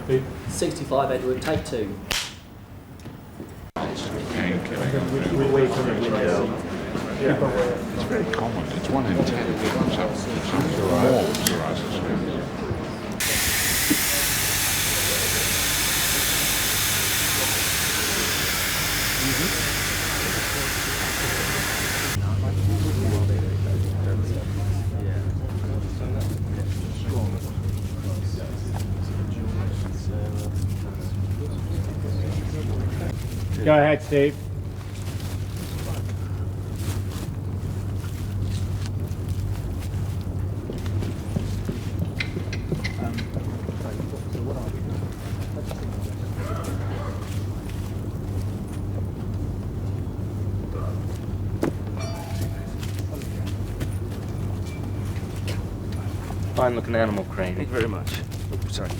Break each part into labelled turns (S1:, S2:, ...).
S1: 65 Edward, take 2.
S2: It's very common. It's 1 in 10. Some psoriasis.
S3: Go ahead, Steve.
S4: Fine looking animal crane.
S5: Thank you very much. Oh, sorry.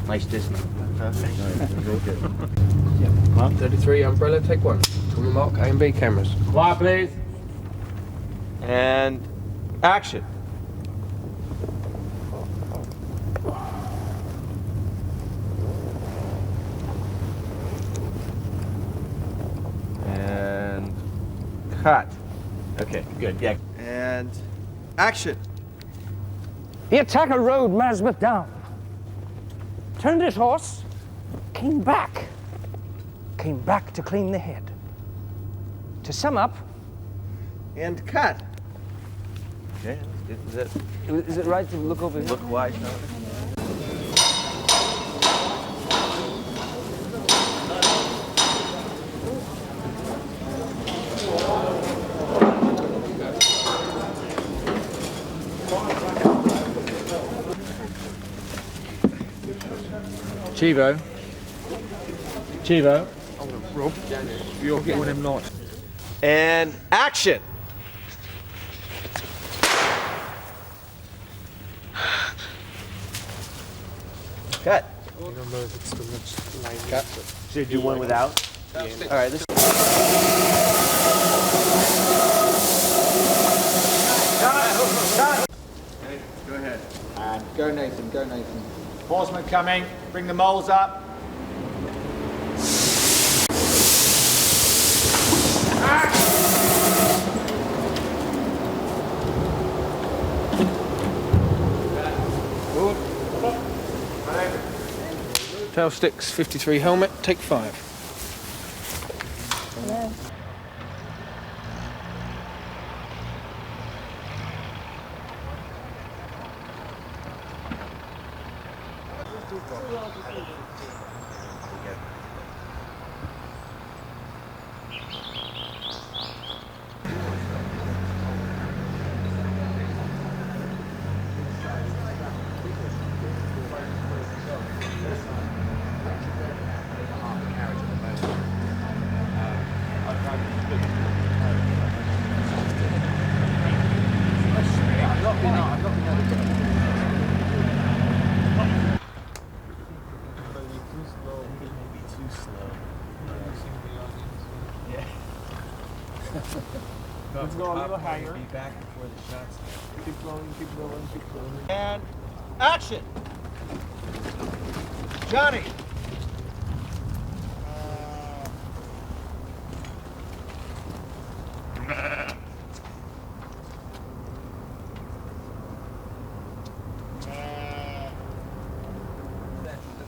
S4: Nice dismount.
S5: Mark 33, umbrella, take 1. Come mark A and B cameras.
S3: Quiet, please.
S5: And action. And cut. Okay, good, yeah. And action.
S6: The attacker rode Masbeth down, turned his horse, came back to clean the head. To sum up,
S5: And cut. Okay,
S6: is it right to look over here?
S5: look wide now.
S3: Chivo. Chivo.
S5: Rob, you're getting him not. And action. Cut. Cut. Should I do one without? All right. This. Go ahead.
S7: And go Nathan, go Nathan. Horseman coming, bring the moles up.
S5: Tail sticks, 53 helmet, take 5.
S6: Yeah.
S7: Let's go a little higher. Be back before the shots. Keep going, keep going, keep going.
S5: And action. Johnny.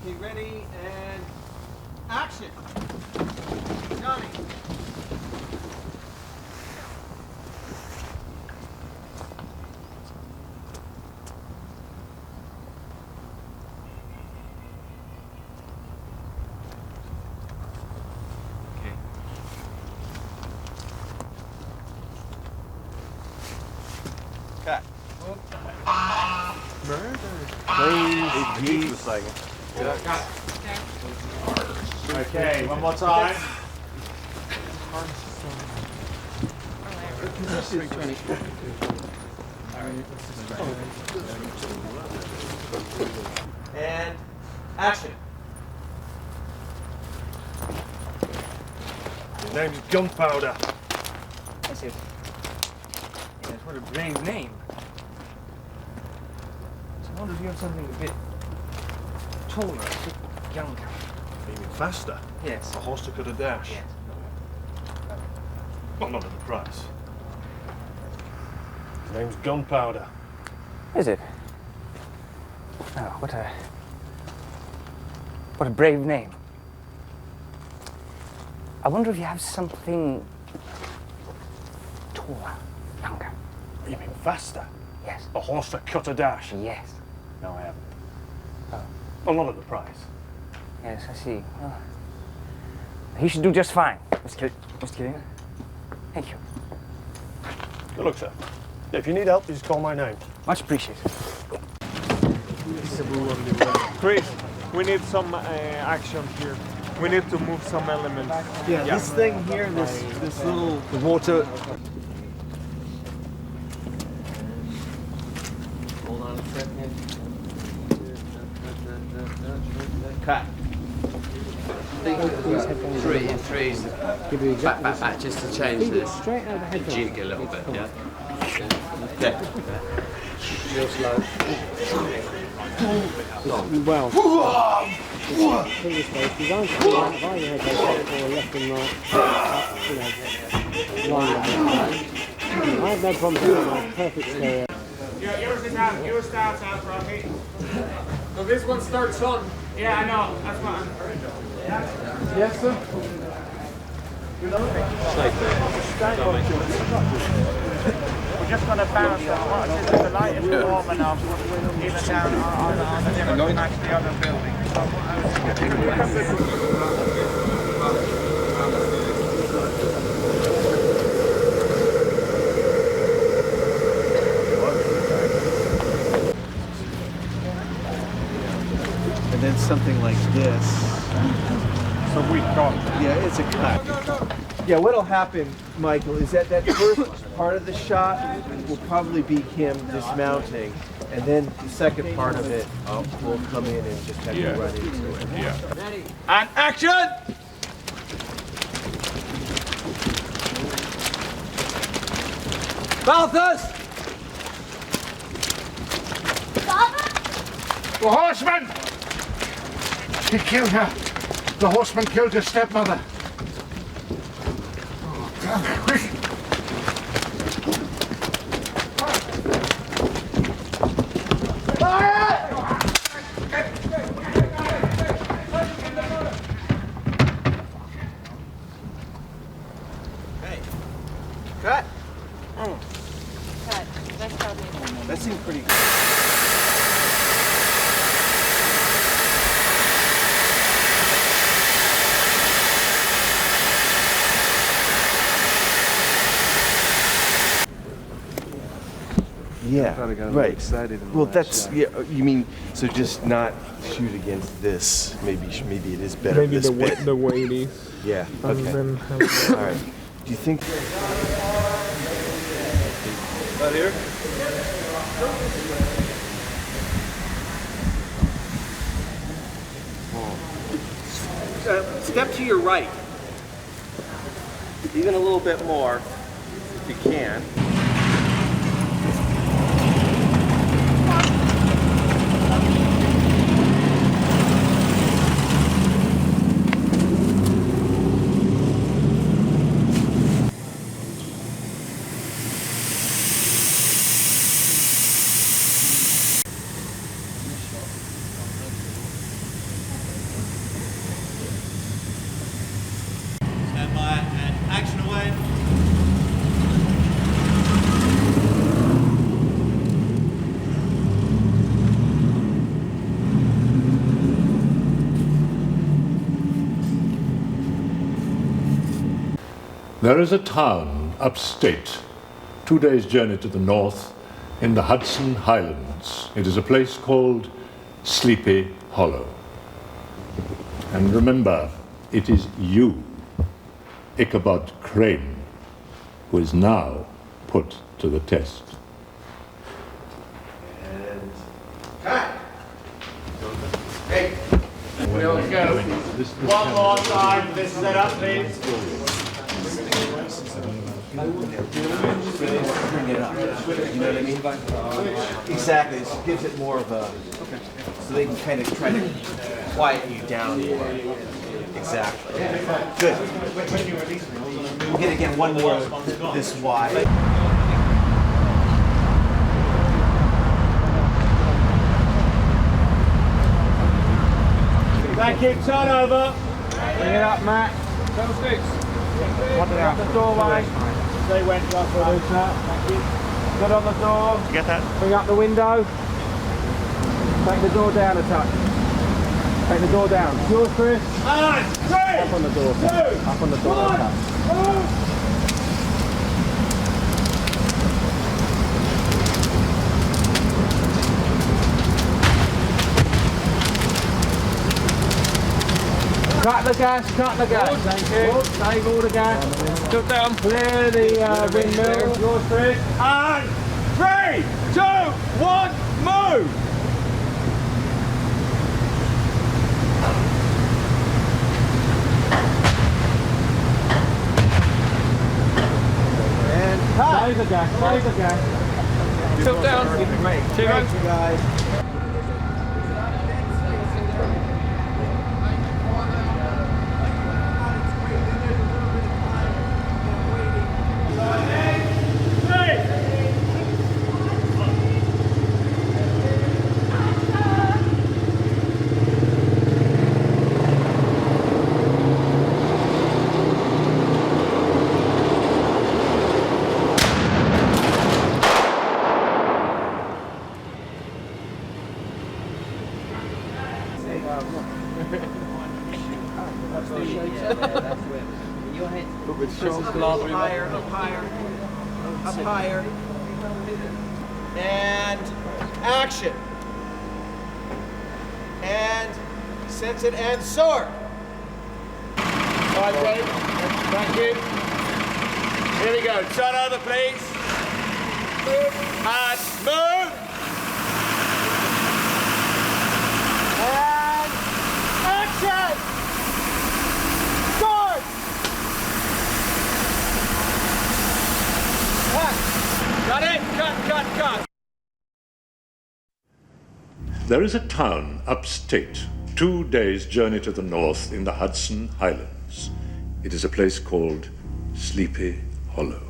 S5: Okay, ready and action. Johnny. Cut. Please.
S7: Okay, one more time.
S5: And action.
S3: His name's Gunpowder.
S6: That's it. That's what a brain's name. I wonder if you have something a bit taller, younger.
S3: Even faster.
S6: Yes.
S3: A horse that could have dash.
S6: Yes.
S3: Well, not at the price. His name's Gunpowder.
S6: Is it? Oh, what a brave name. I wonder if you have something taller, younger.
S3: You mean faster?
S6: Yes.
S3: A horse that cut a dash?
S6: Yes.
S3: No, I haven't.
S6: Oh.
S3: Well, not at the price.
S6: Yes, I see. Well, he should do just fine. Mr. Killian. Thank you.
S3: Good luck, sir. If you need help, just call my name.
S6: Much appreciated.
S7: Chris, we need some action here. We need to move some elements.
S5: Yeah, this thing here, this little water. Hold on a second. Cut.
S2: Three. Back, just to change this. Straight out the head. Jig a little bit, yeah. Okay. Real slow.
S1: Well, put this way, if you don't come out by your head, or left and right, line I have no problem doing that, perfect stereo.
S8: Yeah, yours starts out, Rocky. So this one starts on. Yeah, I know. That's what I'm.
S7: Yes, sir.
S8: We're just going to balance that one. The light is warm enough, even down on the different to match the other building.
S5: And then something like this.
S3: So we got.
S5: Yeah, it's a cut. Yeah, what'll happen, Michael, is that first part of the shot will probably be him dismounting, and then the second part of it will come in and just have you run into it.
S3: Yeah.
S8: Ready. And action! Balthus!
S9: The horseman! He killed her. The horseman killed her stepmother. Oh, God, quick!
S5: Hey, cut.
S10: Cut.
S5: That seemed pretty good. Yeah,
S7: I got
S5: right.
S7: excited.
S5: Well, that's yeah. You mean so? Just not shoot against this. Maybe it is better.
S7: Maybe
S5: this
S7: the way,
S5: bit.
S7: the way it is.
S5: Yeah.
S7: And
S5: Okay.
S7: then
S5: All right. Do you think? About here. Step to your right. Even a little bit more, if you can.
S11: Stand by and action away.
S12: There is a town upstate, 2 days' journey to the north, in the Hudson Highlands. It is a place called Sleepy Hollow. And remember, it is you, Ichabod Crane, who is now put to the test.
S5: Hey.
S8: We all go. One more time. This set up, please.
S5: Bring it up. You know what I mean? Exactly. It gives it more of a. so they can kind of try to quiet you down more. Exactly. Good. We'll get again one more this wide.
S8: Thank you, turn over. Bring it up, Matt. Double sticks. What did out the doorway. They went right for this, thank you. Good on the door.
S3: You get that?
S8: Bring up the window. Take the door down a touch. Take the door down. It's yours, Chris. And 3, up on the door. 2, up on the door. 1, move. Cut the gas, cut the gas. Thank you. Save all the gas. Shut down. Clear the windmill. Yours, Chris. And 3, 2, 1, move. And save the gas, save the gas. Tilt down. Great. Thank you, guys. Up higher. And action. And sense it and soar. Right, ready? Thank you. Here we go. Turn over, please. And move. And action. Start. Got it. Cut.
S12: There is a town upstate, 2 days' journey to the north in the Hudson Highlands. It is a place called Sleepy Hollow.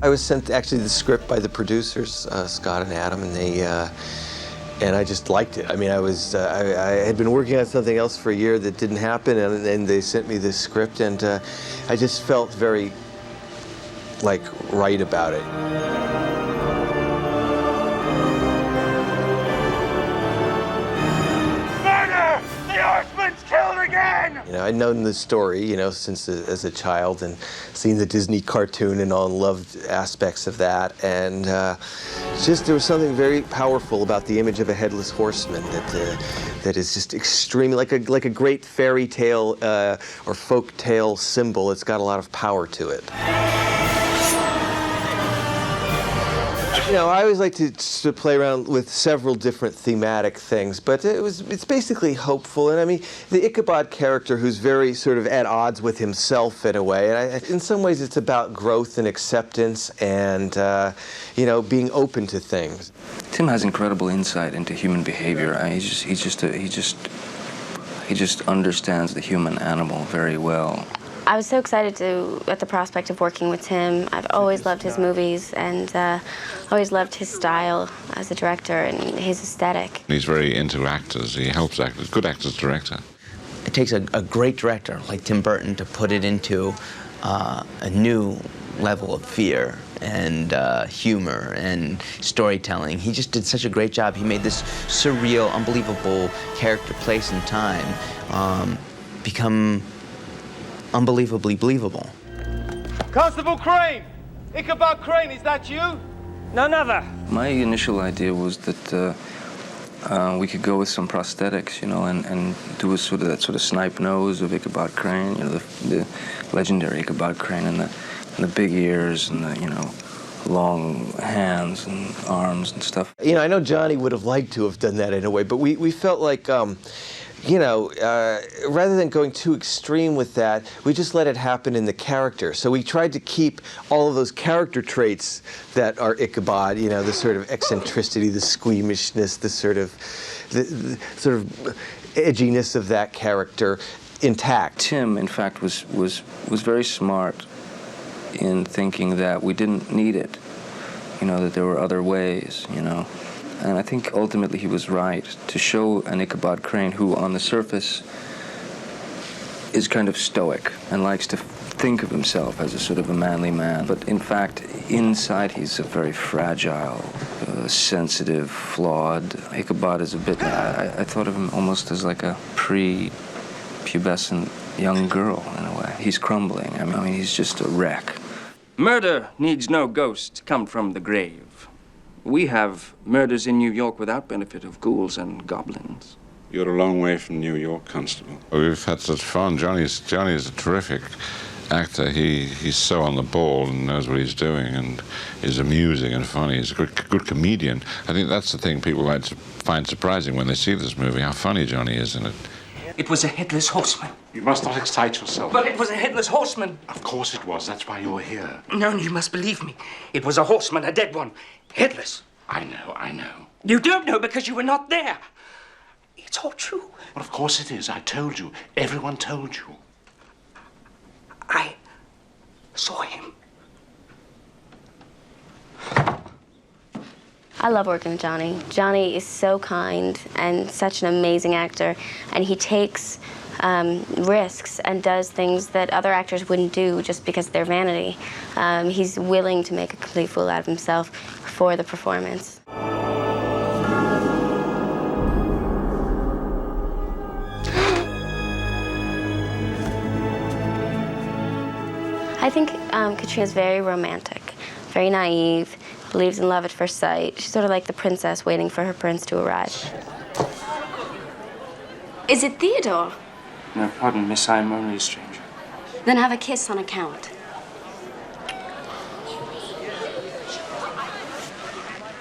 S13: I was sent actually the script by the producers, Scott and Adam, and I just liked it. I mean, I had been working on something else for a year that didn't happen, and they sent me this script, and I just felt very, like, right about it. You know, I'd known the story, you know, since as a child and seen the Disney cartoon and all, and loved aspects of that. And just there was something very powerful about the image of a headless horseman that is just extremely like a great fairy tale or folk tale symbol. It's got a lot of power to it. You know, I always like to play around with several different thematic things, but it's basically hopeful. And I mean, the Ichabod character, who's very sort of at odds with himself in a way, and in some ways it's about growth and acceptance and, you know, being open to things.
S14: Tim has incredible insight into human behavior. He just understands the human animal very well.
S10: I was so excited at the prospect of working with Tim. I've always loved his movies and always loved his style as a director and his aesthetic.
S15: He's very into actors. He helps actors. Good actors, director.
S16: It takes a great director like Tim Burton to put it into a new level of fear and humor and storytelling. He just did such a great job. He made this surreal, unbelievable character, place, and time become unbelievably believable.
S8: Constable Crane! Ichabod Crane, is that you?
S6: None other.
S14: My initial idea was that we could go with some prosthetics, you know, and do that sort of snipe nose of Ichabod Crane, you know, the legendary Ichabod Crane, and the big ears and the, you know, long hands and arms and stuff.
S13: You know, I know Johnny would have liked to have done that in a way, but we felt like you know, rather than going too extreme with that, we just let it happen in the character. So we tried to keep all of those character traits that are Ichabod, you know, the sort of eccentricity, the squeamishness, the sort of edginess of that character intact.
S14: Tim, in fact, was very smart in thinking that we didn't need it, you know, that there were other ways, you know. And I think ultimately he was right to show an Ichabod Crane who, on the surface, is kind of stoic and likes to think of himself as a sort of a manly man. But in fact, inside he's a very fragile, sensitive, flawed. Ichabod is a bit, I thought of him almost as like a pre-pubescent young girl in a way. He's crumbling. I mean, he's just a wreck.
S17: Murder needs no ghost come from the grave. We have murders in New York without benefit of ghouls and goblins.
S15: You're a long way from New York, Constable. We've had such fun. Johnny is a terrific actor. He's so on the ball and knows what he's doing and is amusing and funny. He's a good comedian. I think that's the thing people might find surprising when they see this movie, how funny Johnny is in it.
S6: It was a headless horseman.
S9: You must not excite yourself.
S6: But it was a headless horseman.
S9: Of course it was. That's why you're here.
S6: No, you must believe me. It was a horseman, a dead one. Headless.
S9: I know.
S6: You don't know because you were not there. It's all true.
S9: Well, of course it is. I told you. Everyone told you.
S6: I saw him.
S10: I love working with Johnny. Johnny is so kind and such an amazing actor, and he takes risks and does things that other actors wouldn't do just because of their vanity. He's willing to make a complete fool out of himself for the performance. I think Katrina's very romantic, very naive, believes in love at first sight. She's sort of like the princess waiting for her prince to arrive.
S18: Is it Theodore?
S17: No, pardon, miss, I'm only a stranger.
S18: Then have a kiss on account.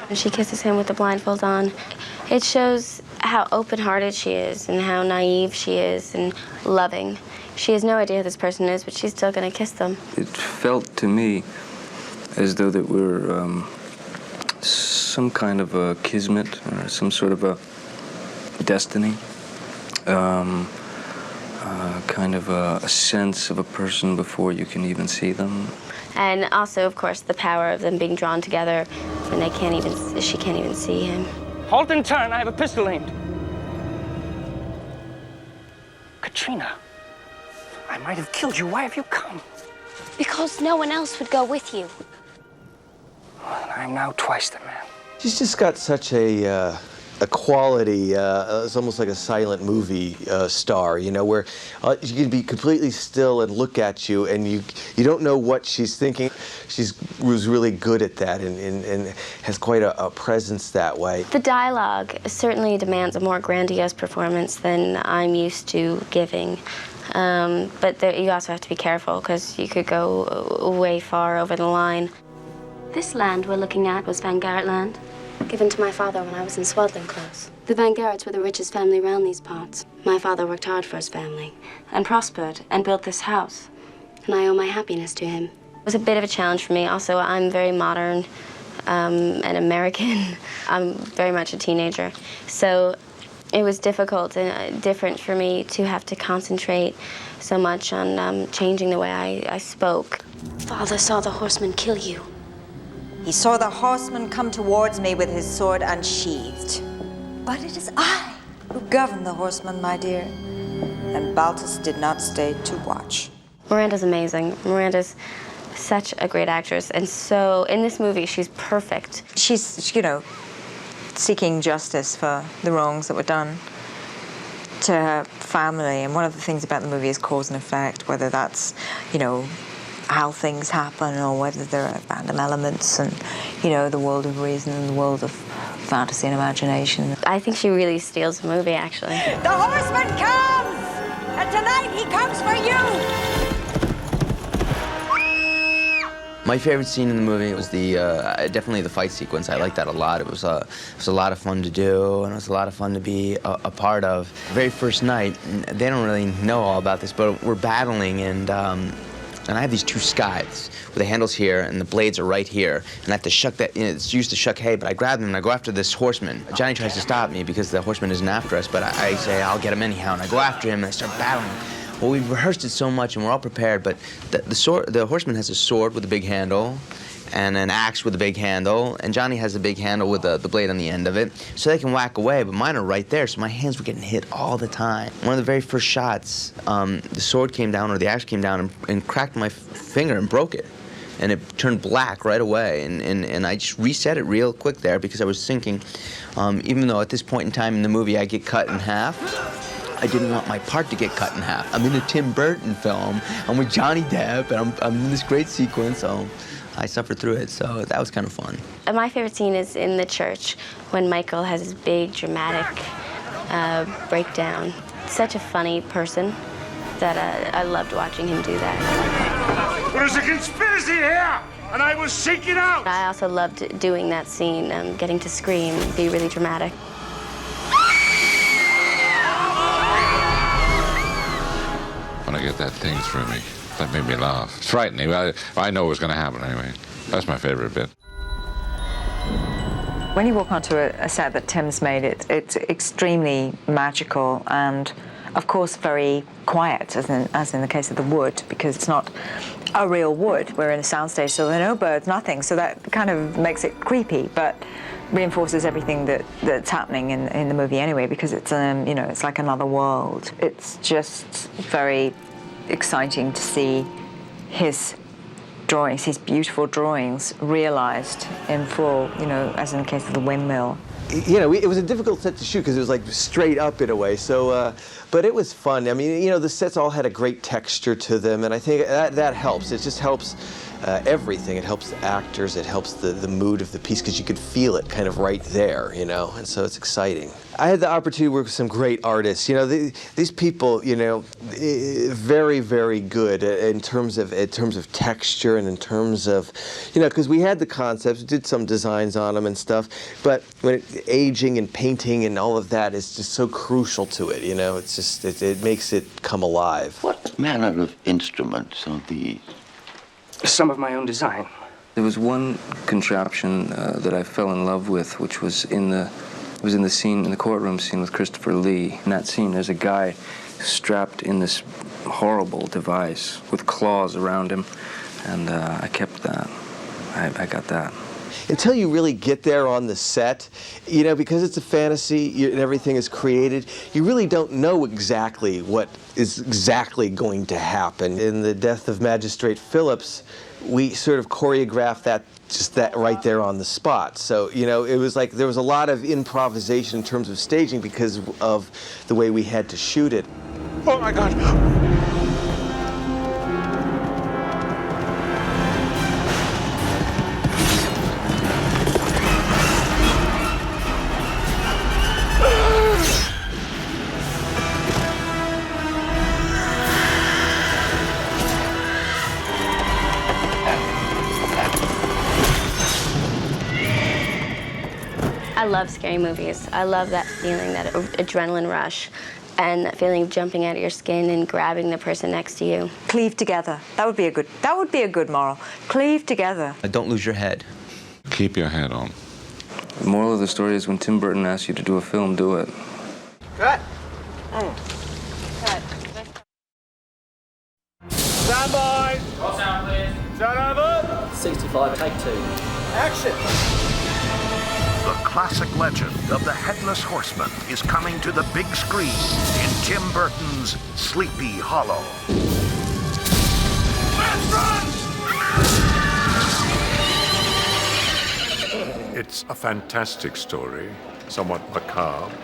S10: And she kisses him with the blindfold on. It shows how open-hearted she is and how naive she is and loving. She has no idea who this person is, but she's still going to kiss them.
S14: It felt to me as though that we're some kind of a kismet or some sort of a destiny. Kind of a sense of a person before you can even see them.
S10: And also, of course, the power of them being drawn together when she can't even see him.
S6: Halt and turn, I have a pistol aimed. Katrina, I might have killed you. Why have you come?
S18: Because no one else would go with you.
S6: I'm now twice the man.
S13: She's just got such a quality, it's almost like a silent movie star, you know, where she can be completely still and look at you and you don't know what she's thinking. She was really good at that and has quite a presence that way.
S10: The dialogue certainly demands a more grandiose performance than I'm used to giving. But you also have to be careful because you could go way far over the line.
S18: This land we're looking at was Van Garrett land, given to my father when I was in swaddling clothes. The Van Garretts were the richest family around these parts. My father worked hard for his family and prospered and built this house. And I owe my happiness to him.
S10: It was a bit of a challenge for me. Also, I'm very modern and American. I'm very much a teenager. So it was difficult and different for me to have to concentrate so much on changing the way I spoke.
S18: Father saw the horseman kill you.
S19: He saw the horseman come towards me with his sword unsheathed. But it is I who govern the horseman, my dear. And Baltus did not stay to watch.
S10: Miranda's amazing. Miranda's such a great actress. And so in this movie, she's perfect.
S19: She's, you know, seeking justice for the wrongs that were done to her family. And one of the things about the movie is cause and effect, whether that's, you know, how things happen or whether there are random elements and, you know, the world of reason and the world of fantasy and imagination.
S10: I think she really steals the movie, actually.
S19: The horseman comes! And tonight he comes for you!
S16: My favorite scene in the movie was definitely the fight sequence. I liked that a lot. It was a lot of fun to do, and it was a lot of fun to be a part of. Very first night, they don't really know all about this, but we're battling, and I have these two scythes with the handles here, and the blades are right here, and I have to shuck that. It's used to shuck hay, but I grab them and I go after this horseman. Johnny tries to stop me because the horseman isn't after us, but I say I'll get him anyhow, and I go after him and I start battling. Well, we've rehearsed it so much and we're all prepared, but the horseman has a sword with a big handle and an axe with a big handle, and Johnny has a big handle with the blade on the end of it, so they can whack away, but mine are right there, so my hands were getting hit all the time. One of the very first shots, the sword came down, or the axe came down and cracked my finger and broke it. And it turned black right away, and I just reset it real quick there because I was thinking, even though at this point in time in the movie I get cut in half, I didn't want my part to get cut in half. I'm in a Tim Burton film. I'm with Johnny Depp, and I'm in this great sequence, so I suffered through it, so that was kind of fun.
S10: My favorite scene is in the church when Michael has his big, dramatic breakdown. Such a funny person that I loved watching him do that.
S9: There is a conspiracy here, and I will seek it out!
S10: I also loved doing that scene, getting to scream, be really dramatic.
S15: When I get that thing through me, that made me laugh. It's frightening, but I know it was going to happen anyway. That's my favorite bit.
S19: When you walk onto a set that Tim's made, it's extremely magical and, of course, very quiet, as in the case of the wood, because it's not a real wood. We're in a soundstage, so there are no birds, nothing. So that kind of makes it creepy, but reinforces everything that's happening in the movie anyway, because it's it's like another world. It's just very exciting to see his drawings, his beautiful drawings, realized in full, as in the case of the windmill.
S13: It was a difficult set to shoot because it was like straight up in a way. So, but it was fun. I mean, the sets all had a great texture to them, and I think that helps. It just helps everything. It helps the actors. It helps the mood of the piece because you could feel it kind of right there, and so it's exciting. I had the opportunity to work with some great artists. These people, very, very good in terms of texture and in terms of, because we had the concepts, did some designs on them and stuff, but when aging and painting and all of that is just so crucial to it. It's just it makes it come alive.
S20: What manner of instruments are these?
S17: Some of my own design.
S14: There was one contraption that I fell in love with, which was in the scene, in the courtroom scene with Christopher Lee. In that scene, there's a guy strapped in this horrible device with claws around him, and I kept that. I got that.
S13: Until you really get there on the set, because it's a fantasy and everything is created, you really don't know exactly what is exactly going to happen. In The Death of Magistrate Phillips, we sort of choreographed that right there on the spot. So, it was like there was a lot of improvisation in terms of staging because of the way we had to shoot it.
S9: Oh my God!
S10: I love scary movies. I love that feeling, that adrenaline rush, and that feeling of jumping out of your skin and grabbing the person next to you.
S19: Cleave together. That would be a good moral. Cleave together.
S16: Don't lose your head.
S15: Keep your head on.
S14: The moral of the story is when Tim Burton asks you to do a film, do it.
S5: Cut.
S10: Cut.
S8: Stand by.
S11: Roll sound, please.
S8: Sound over.
S1: 65, take 2.
S8: Action.
S9: The classic legend of the Headless Horseman is coming to the big screen in Tim Burton's Sleepy Hollow.
S12: It's a fantastic story, somewhat macabre,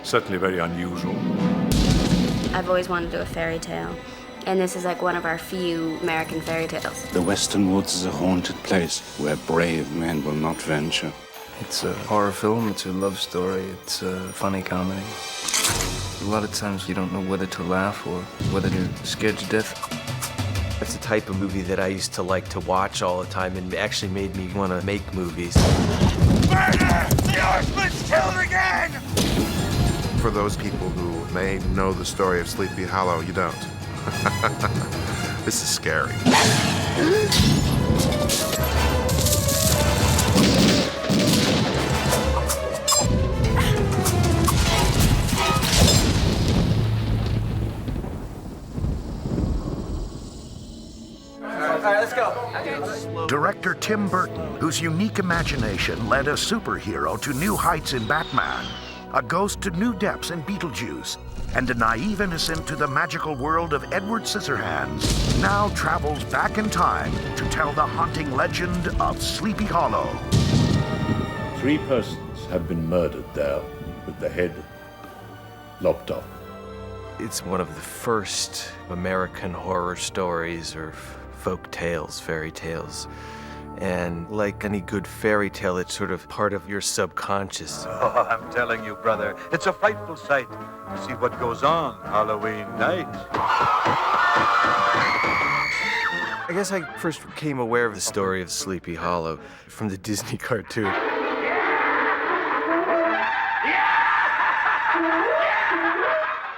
S12: certainly very unusual.
S10: I've always wanted to do a fairy tale, and this is like one of our few American fairy tales.
S21: The Western Woods is a haunted place where brave men will not venture.
S14: It's a horror film, it's a love story, it's a funny comedy. A lot of times you don't know whether to laugh or whether to scared to death.
S13: It's the type of movie that I used to like to watch all the time and actually made me want to make movies.
S9: Murder! The Horseman's killed again!
S4: For those people who may know the story of Sleepy Hollow, you don't. This is scary.
S9: Director Tim Burton, whose unique imagination led a superhero to new heights in Batman, a ghost to new depths in Beetlejuice, and a naive innocent to the magical world of Edward Scissorhands, now travels back in time to tell the haunting legend of Sleepy Hollow.
S12: 3 persons have been murdered there with the head lopped off.
S13: It's one of the first American horror stories or folk tales, fairy tales. And like any good fairy tale, it's sort of part of your subconscious.
S22: Oh, I'm telling you, brother, it's a frightful sight to see what goes on Halloween night.
S13: I guess I first became aware of the story of Sleepy Hollow from the Disney cartoon.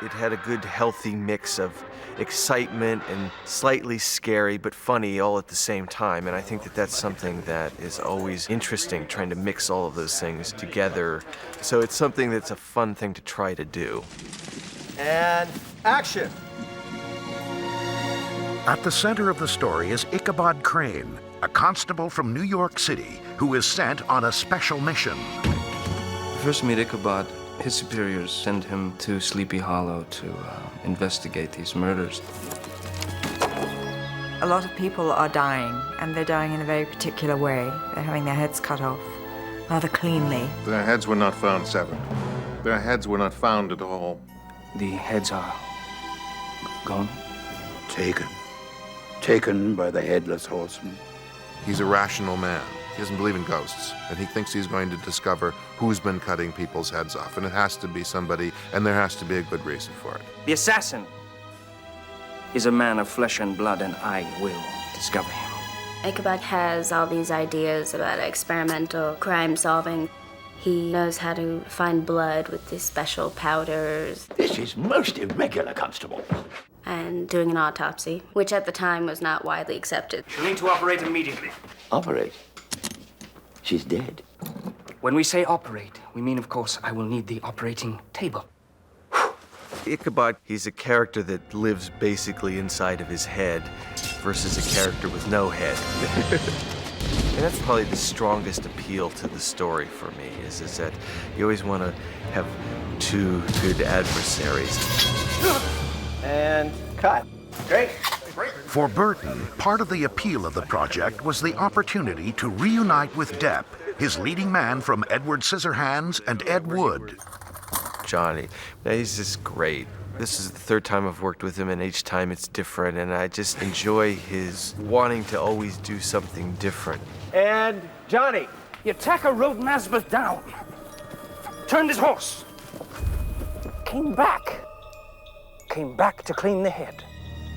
S13: It had a good, healthy mix of excitement and slightly scary but funny all at the same time. And I think that that's something that is always interesting, trying to mix all of those things together. So it's something that's a fun thing to try to do.
S5: And action!
S9: At the center of the story is Ichabod Crane, a constable from New York City who is sent on a special mission.
S14: First meet Ichabod. His superiors send him to Sleepy Hollow to investigate these murders.
S19: A lot of people are dying, and they're dying in a very particular way. They're having their heads cut off rather cleanly.
S4: Their heads were not found severed. Their heads were not found at all.
S17: The heads are gone?
S21: Taken. Taken by the Headless Horseman.
S4: He's a rational man. He doesn't believe in ghosts, and he thinks he's going to discover who's been cutting people's heads off, and it has to be somebody, and there has to be a good reason for it.
S17: The assassin is a man of flesh and blood, and I will discover him.
S10: Ichabod has all these ideas about experimental crime solving. He knows how to find blood with these special powders.
S21: This is most irregular, Constable.
S10: And doing an autopsy, which at the time was not widely accepted.
S17: She'll need to operate immediately.
S21: Operate? She's dead.
S17: When we say operate, we mean, of course, I will need the operating table.
S13: Ichabod, he's a character that lives basically inside of his head versus a character with no head. And that's probably the strongest appeal to the story for me, is that you always want to have 2 good adversaries.
S5: And cut. Great.
S9: For Burton, part of the appeal of the project was the opportunity to reunite with Depp, his leading man from Edward Scissorhands and Ed Wood.
S13: Johnny, he's just great. This is the 3rd time I've worked with him, and each time it's different, and I just enjoy his wanting to always do something different.
S5: And Johnny.
S6: The attacker rode Nazareth down, turned his horse, came back to clean the head.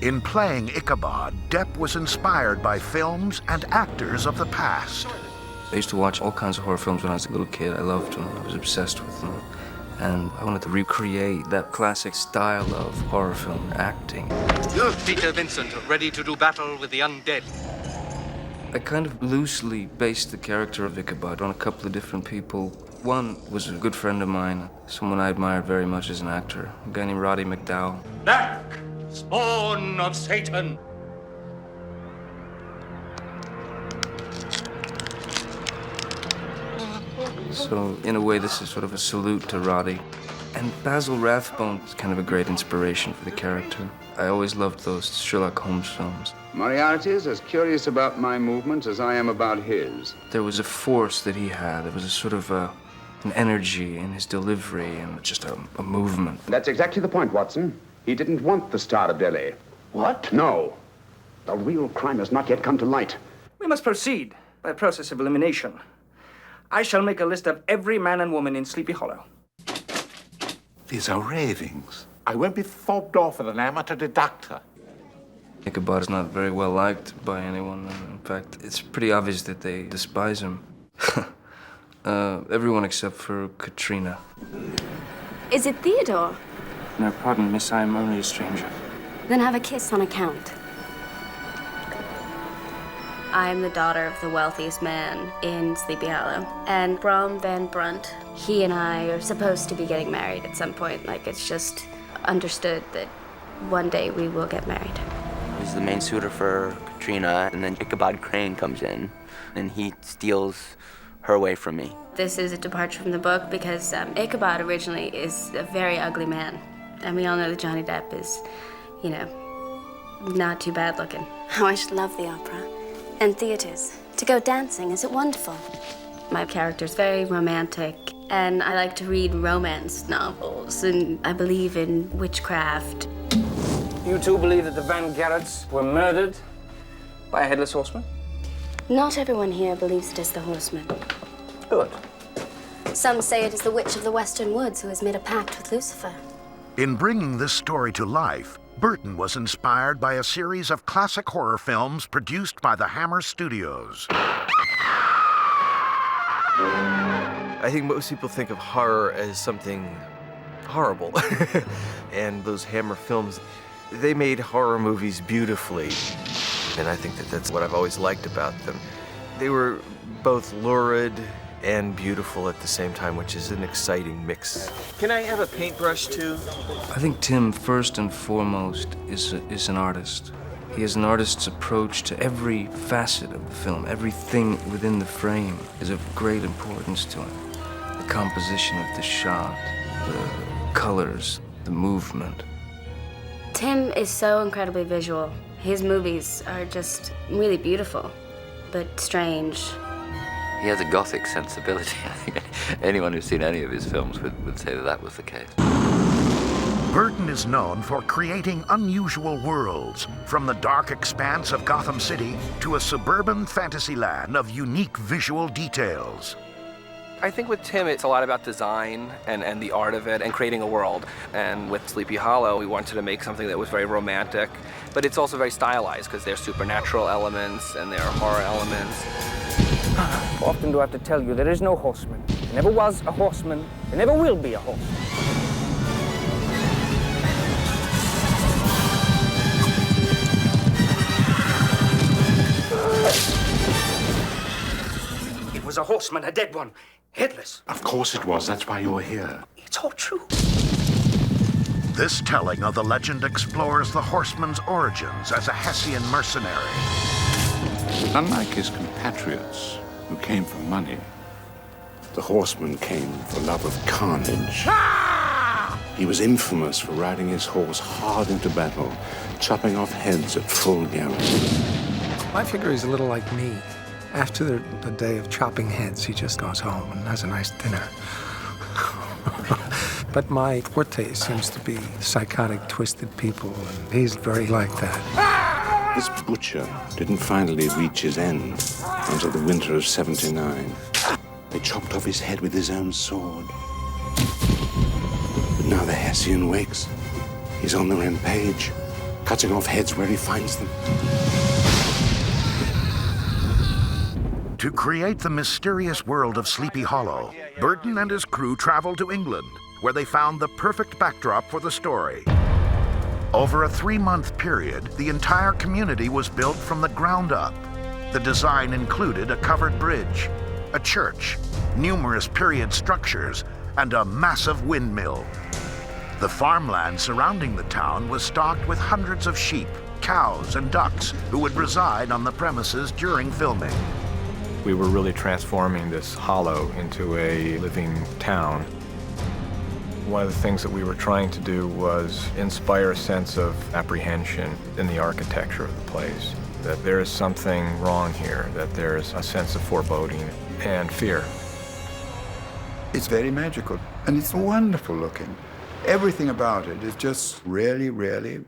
S9: In playing Ichabod, Depp was inspired by films and actors of the past.
S14: I used to watch all kinds of horror films when I was a little kid. I loved them. I was obsessed with them. And I wanted to recreate that classic style of horror film acting.
S23: Peter Vincent, ready to do battle with the undead.
S14: I kind of loosely based the character of Ichabod on a couple of different people. One was a good friend of mine, someone I admired very much as an actor, a guy named Roddy McDowall.
S23: Back, spawn of Satan!
S14: So, in a way, this is sort of a salute to Roddy. And Basil Rathbone is kind of a great inspiration for the character. I always loved those Sherlock Holmes films.
S24: Moriarty's as curious about my movements as I am about his.
S14: There was a force that he had. There was a sort of an energy in his delivery and just a movement.
S24: That's exactly the point, Watson. He didn't want the Star of Delhi. What? No. The real crime has not yet come to light.
S17: We must proceed by a process of elimination. I shall make a list of every man and woman in Sleepy Hollow.
S21: These are ravings. I won't be fobbed off with an amateur deductor.
S14: Ichabod is not very well liked by anyone. In fact, it's pretty obvious that they despise him. Everyone except for Katrina.
S10: Is it Theodore?
S17: No, pardon, miss, I am only a stranger.
S10: Then have a kiss on account. I am the daughter of the wealthiest man in Sleepy Hollow. And Brom Van Brunt, he and I are supposed to be getting married at some point. Like, it's just understood that one day we will get married.
S16: He's the main suitor for Katrina, and then Ichabod Crane comes in, and he steals her away from me.
S10: This is a departure from the book because Ichabod originally is a very ugly man. And we all know that Johnny Depp is, you know, not too bad looking. Oh, I should love the opera. And theaters. To go dancing, is it wonderful? My character's very romantic, and I like to read romance novels, and I believe in witchcraft.
S6: You two believe that the Van Gerrits were murdered by a headless horseman?
S10: Not everyone here believes it is the horseman.
S6: Good.
S10: Some say it is the witch of the Western Woods who has made a pact with Lucifer.
S9: In bringing this story to life, Burton was inspired by a series of classic horror films produced by the Hammer Studios.
S5: I think most people think of horror as something horrible. And those Hammer films, they made horror movies beautifully. And I think that that's what I've always liked about them. They were both lurid and beautiful at the same time, which is an exciting mix. Can I have a paintbrush too?
S14: I think Tim, first and foremost, is an artist. He has an artist's approach to every facet of the film. Everything within the frame is of great importance to him. The composition of the shot, the colors, the movement.
S10: Tim is so incredibly visual. His movies are just really beautiful, but strange.
S2: He has a Gothic sensibility. I think anyone who's seen any of his films would say that was the case.
S9: Burton is known for creating unusual worlds, from the dark expanse of Gotham City to a suburban fantasy land of unique visual details.
S3: I think with Tim, it's a lot about design and the art of it and creating a world. And with Sleepy Hollow, we wanted to make something that was very romantic, but it's also very stylized because there's supernatural elements and there are horror elements.
S6: How often do I have to tell you there is no horseman? There never was a horseman. There never will be a horseman. It was a horseman, a dead one, headless.
S21: Of course it was. That's why you were here.
S6: It's all true.
S9: This telling of the legend explores the horseman's origins as a Hessian mercenary.
S21: Unlike his compatriots, who came for money, the horseman came for love of carnage. He was infamous for riding his horse hard into battle, chopping off heads at full gallop.
S7: I figure he's a little like me. After the day of chopping heads, he just goes home and has a nice dinner. But my forte seems to be psychotic, twisted people, and he's very like that.
S21: This butcher didn't finally reach his end until the winter of '79. They chopped off his head with his own sword. But now the Hessian wakes. He's on the rampage, cutting off heads where he finds them.
S9: To create the mysterious world of Sleepy Hollow, Burton and his crew traveled to England, where they found the perfect backdrop for the story. Over a 3-month period, the entire community was built from the ground up. The design included a covered bridge, a church, numerous period structures, and a massive windmill. The farmland surrounding the town was stocked with hundreds of sheep, cows, and ducks who would reside on the premises during filming.
S18: We were really transforming this hollow into a living town. One of the things that we were trying to do was inspire a sense of apprehension in the architecture of the place, that there is something wrong here, that there is a sense of foreboding and fear.
S25: It's very magical, and it's wonderful looking. Everything about it is just really, really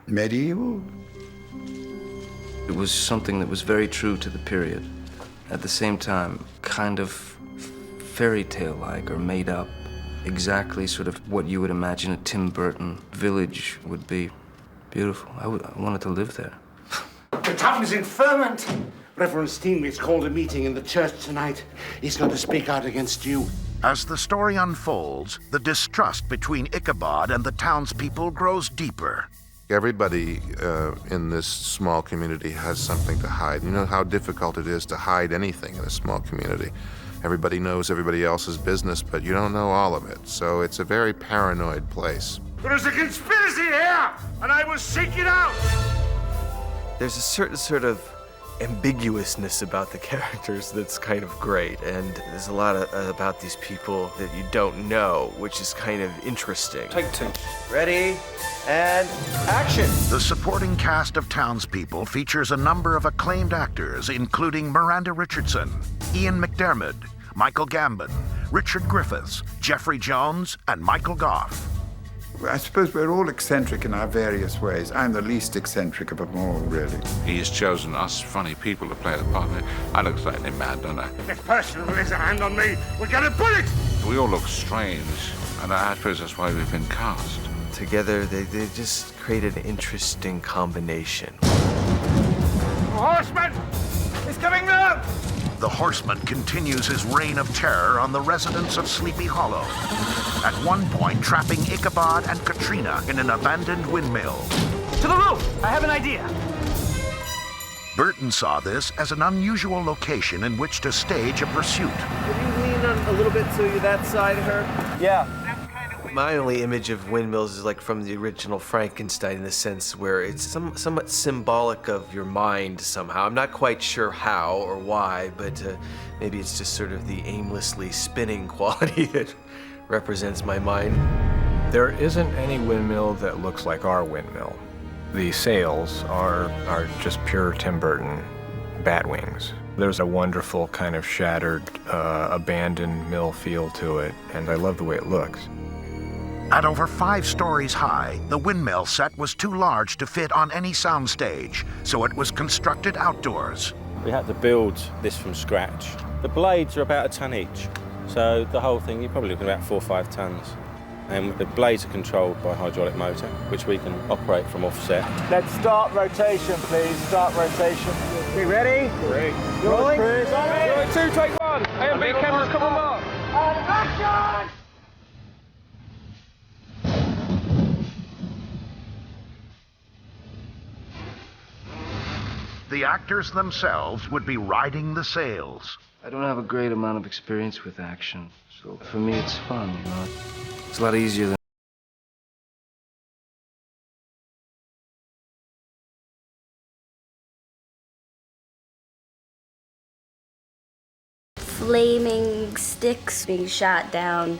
S25: medieval.
S14: It was something that was very true to the period. At the same time, kind of fairy tale-like or made up. Exactly sort of what you would imagine a Tim Burton village would be. Beautiful. I wanted to live there.
S1: The town is in ferment. Reverend Steenwitz called a meeting in the church tonight. He's going to speak out against you.
S9: As the story unfolds, the distrust between Ichabod and the townspeople grows deeper.
S4: Everybody in this small community has something to hide. You know how difficult it is to hide anything in a small community. Everybody knows everybody else's business, but you don't know all of it. So it's a very paranoid place.
S1: There is a conspiracy here, and I will seek it out.
S8: There's a certain sort of ambiguousness about the characters that's kind of great, and there's a lot about these people that you don't know, which is kind of interesting.
S3: Take two.
S8: Ready, and action!
S9: The supporting cast of townspeople features a number of acclaimed actors, including Miranda Richardson, Ian McDermott, Michael Gambon, Richard Griffiths, Jeffrey Jones, and Michael Gough.
S25: I suppose we're all eccentric in our various ways. I'm the least eccentric of them all, really.
S21: He's chosen us funny people to play the part. I look slightly mad, don't I?
S1: If person lays a hand on me, we'll get a bullet!
S21: We all look strange, and I suppose that's why we've been cast.
S8: Together, they just created an interesting combination.
S1: Horseman! He's coming round!
S9: The horseman continues his reign of terror on the residents of Sleepy Hollow, at one point trapping Ichabod and Katrina in an abandoned windmill.
S6: To the roof! I have an idea.
S9: Burton saw this as an unusual location in which to stage a pursuit.
S5: Can you lean on a little bit so you're that side of her?
S8: Yeah. My only image of windmills is like from the original Frankenstein, in the sense where it's somewhat symbolic of your mind somehow. I'm not quite sure how or why, but maybe it's just sort of the aimlessly spinning quality that represents my mind.
S18: There isn't any windmill that looks like our windmill. The sails are just pure Tim Burton bat wings. There's a wonderful kind of shattered, abandoned mill feel to it, and I love the way it looks.
S9: At over 5 stories high, the windmill set was too large to fit on any soundstage, so it was constructed outdoors.
S11: We had to build this from scratch. The blades are about a ton each, so the whole thing, you're probably looking at about 4 or 5 tons. And the blades are controlled by a hydraulic motor, which we can operate from offset.
S6: Let's start rotation, please. Start rotation. We ready?
S1: Great.
S6: Rolling.
S3: 2, take 1. A and B cameras, come on, mark.
S1: Action!
S9: The actors themselves would be riding the sails.
S14: I don't have a great amount of experience with action, so for me it's fun, you know. It's a lot easier than
S10: flaming sticks being shot down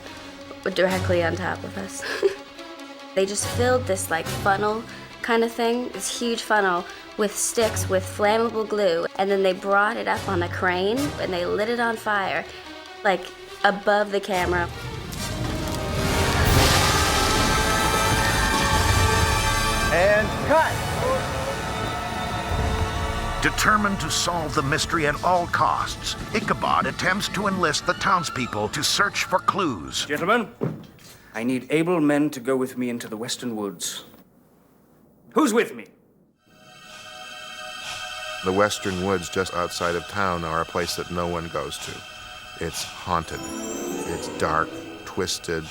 S10: directly on top of us. They just filled this like funnel kind of thing, this huge funnel with sticks with flammable glue, and then they brought it up on a crane and they lit it on fire, like above the camera.
S6: And cut!
S9: Determined to solve the mystery at all costs, Ichabod attempts to enlist the townspeople to search for clues.
S17: Gentlemen, I need able men to go with me into the western woods. Who's with me?
S4: The western woods just outside of town are a place that no one goes to. It's haunted. It's dark, twisted,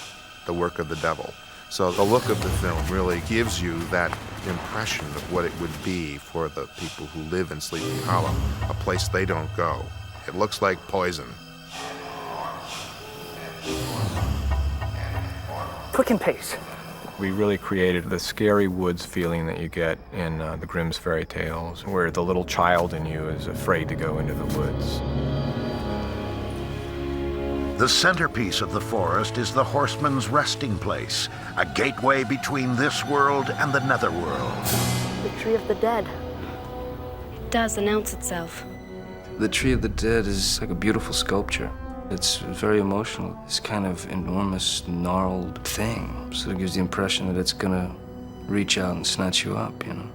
S4: the work of the devil. So the look of the film really gives you that impression of what it would be for the people who live in Sleepy Hollow, a place they don't go. It looks like poison.
S6: Quick and pace.
S18: We really created the scary woods feeling that you get in the Grimm's fairy tales, where the little child in you is afraid to go into the woods.
S9: The centerpiece of the forest is the horseman's resting place, a gateway between this world and the netherworld.
S10: The Tree of the Dead. It does announce itself.
S14: The Tree of the Dead is like a beautiful sculpture. It's very emotional. This kind of enormous, gnarled thing. So it gives the impression that it's gonna reach out and snatch you up, you know,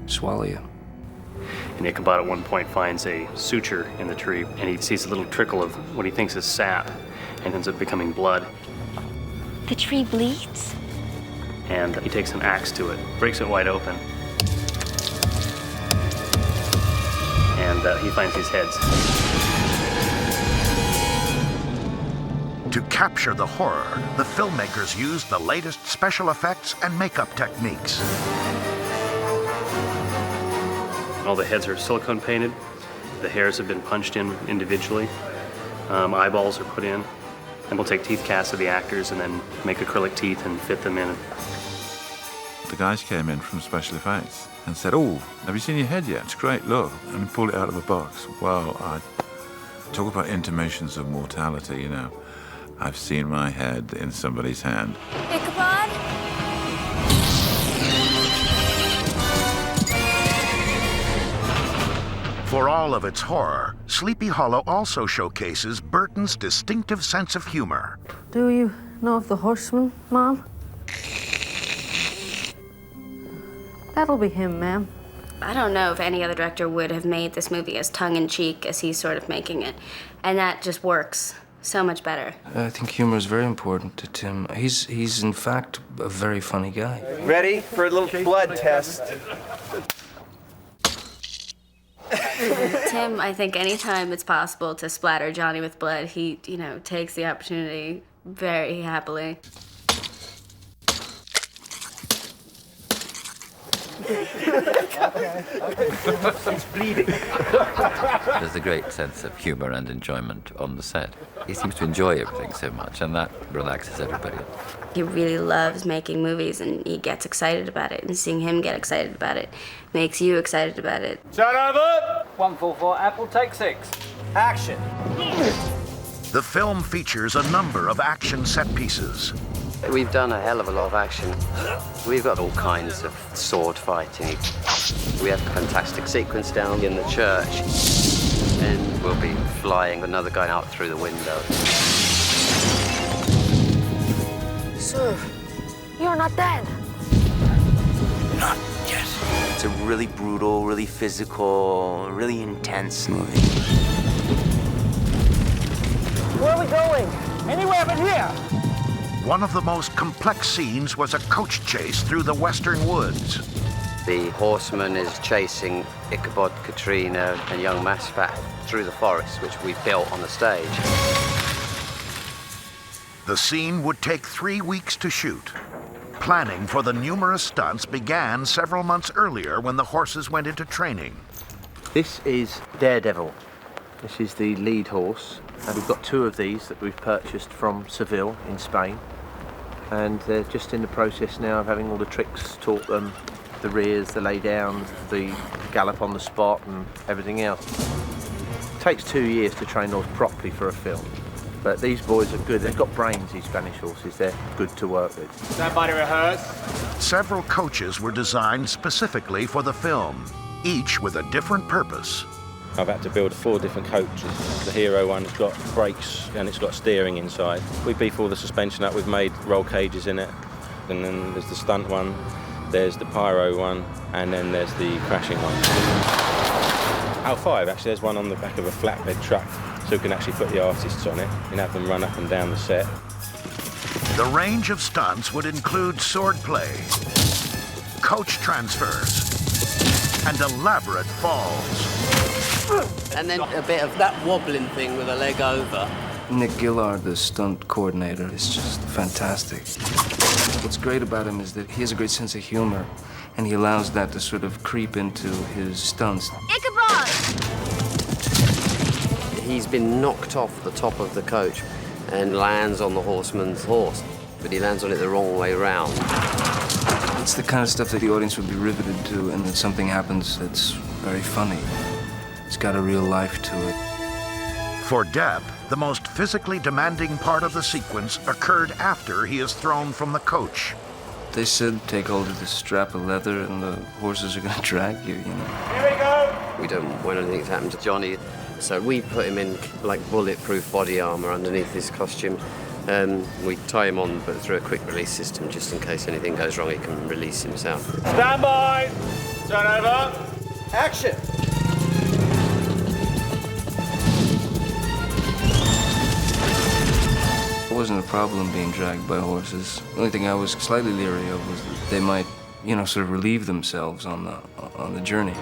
S14: swallow you.
S15: And Ichabod at one point finds a suture in the tree, and he sees a little trickle of what he thinks is sap, and ends up becoming blood.
S10: The tree bleeds?
S15: and he takes an axe to it, breaks it wide open, and he finds these heads.
S9: To capture the horror, the filmmakers used the latest special effects and makeup techniques.
S15: All the heads are silicone painted. The hairs have been punched in individually. Eyeballs are put in. And we'll take teeth casts of the actors and then make acrylic teeth and fit them in.
S12: The guys came in from special effects and said, "Oh, have you seen your head yet? It's great, look." And pulled it out of a box. Well, I talk about intimations of mortality, you know. I've seen my head in somebody's hand.
S10: Ichabod?
S9: For all of its horror, Sleepy Hollow also showcases Burton's distinctive sense of humor.
S13: Do you know of the horseman, Mom? That'll be him, ma'am.
S10: I don't know if any other director would have made this movie as tongue-in-cheek as he's sort of making it. And that just works so much better.
S14: I think humor is very important to Tim. He's in fact a very funny guy.
S5: Ready for a little blood test?
S10: Tim, I think anytime it's possible to splatter Johnny with blood, he, takes the opportunity very happily.
S2: He's bleeding. There's a great sense of humor and enjoyment on the set. He seems to enjoy everything so much, and that relaxes everybody.
S10: He really loves making movies, and he gets excited about it, and seeing him get excited about it makes you excited about it.
S6: Turn over! 144, Apple, take 6.
S5: Action.
S9: The film features a number of action set pieces.
S19: We've done a hell of a lot of action. We've got all kinds of sword fighting. We have a fantastic sequence down in the church, and we'll be flying another guy out through the window.
S13: Sir, you're not dead.
S19: Not yet. It's a really brutal, really physical, really intense movie.
S6: Where are we going? Anywhere but here.
S9: One of the most complex scenes was a coach chase through the western woods.
S19: The horseman is chasing Ichabod, Katrina, and young Maspat through the forest, which we've built on the stage.
S9: The scene would take 3 weeks to shoot. Planning for the numerous stunts began several months earlier when the horses went into training.
S8: This is Daredevil. This is the lead horse. And we've got 2 of these that we've purchased from Seville in Spain. And they're just in the process now of having all the tricks taught them, the rears, the lay downs, the gallop on the spot and everything else. It takes 2 years to train those properly for a film. But these boys are good. They've got brains, these Spanish horses. They're good to work with.
S6: Stand by to rehearse.
S9: Several coaches were designed specifically for the film, each with a different purpose.
S11: I've had to build 4 different coaches. The hero one's got brakes and it's got steering inside. We beef all the suspension up, we've made roll cages in it. And then there's the stunt one, there's the pyro one, and then there's the crashing one. Oh, 5, actually, there's one on the back of a flatbed truck, so we can actually put the artists on it and have them run up and down the set.
S9: The range of stunts would include swordplay, coach transfers, and elaborate falls.
S19: And then a bit of that wobbling thing with a leg over.
S14: Nick Gillard, the stunt coordinator, is just fantastic. What's great about him is that he has a great sense of humor, and he allows that to sort of creep into his stunts.
S10: Ichabod!
S19: He's been knocked off the top of the coach and lands on the horseman's horse, but he lands on it the wrong way round.
S14: It's the kind of stuff that the audience would be riveted to, and then something happens that's very funny. It's got a real life to it.
S9: For Depp, the most physically demanding part of the sequence occurred after he is thrown from the coach.
S14: They said, take hold of this strap of leather and the horses are going to drag you,
S6: Here we go!
S19: We don't want anything to happen to Johnny, so we put him in like bulletproof body armor underneath his costume. We tie him on, but through a quick release system, just in case anything goes wrong, he can release himself.
S6: Stand by! Turn over!
S5: Action!
S14: It wasn't a problem being dragged by horses. The only thing I was slightly leery of was that they might, you know, sort of relieve themselves on the journey.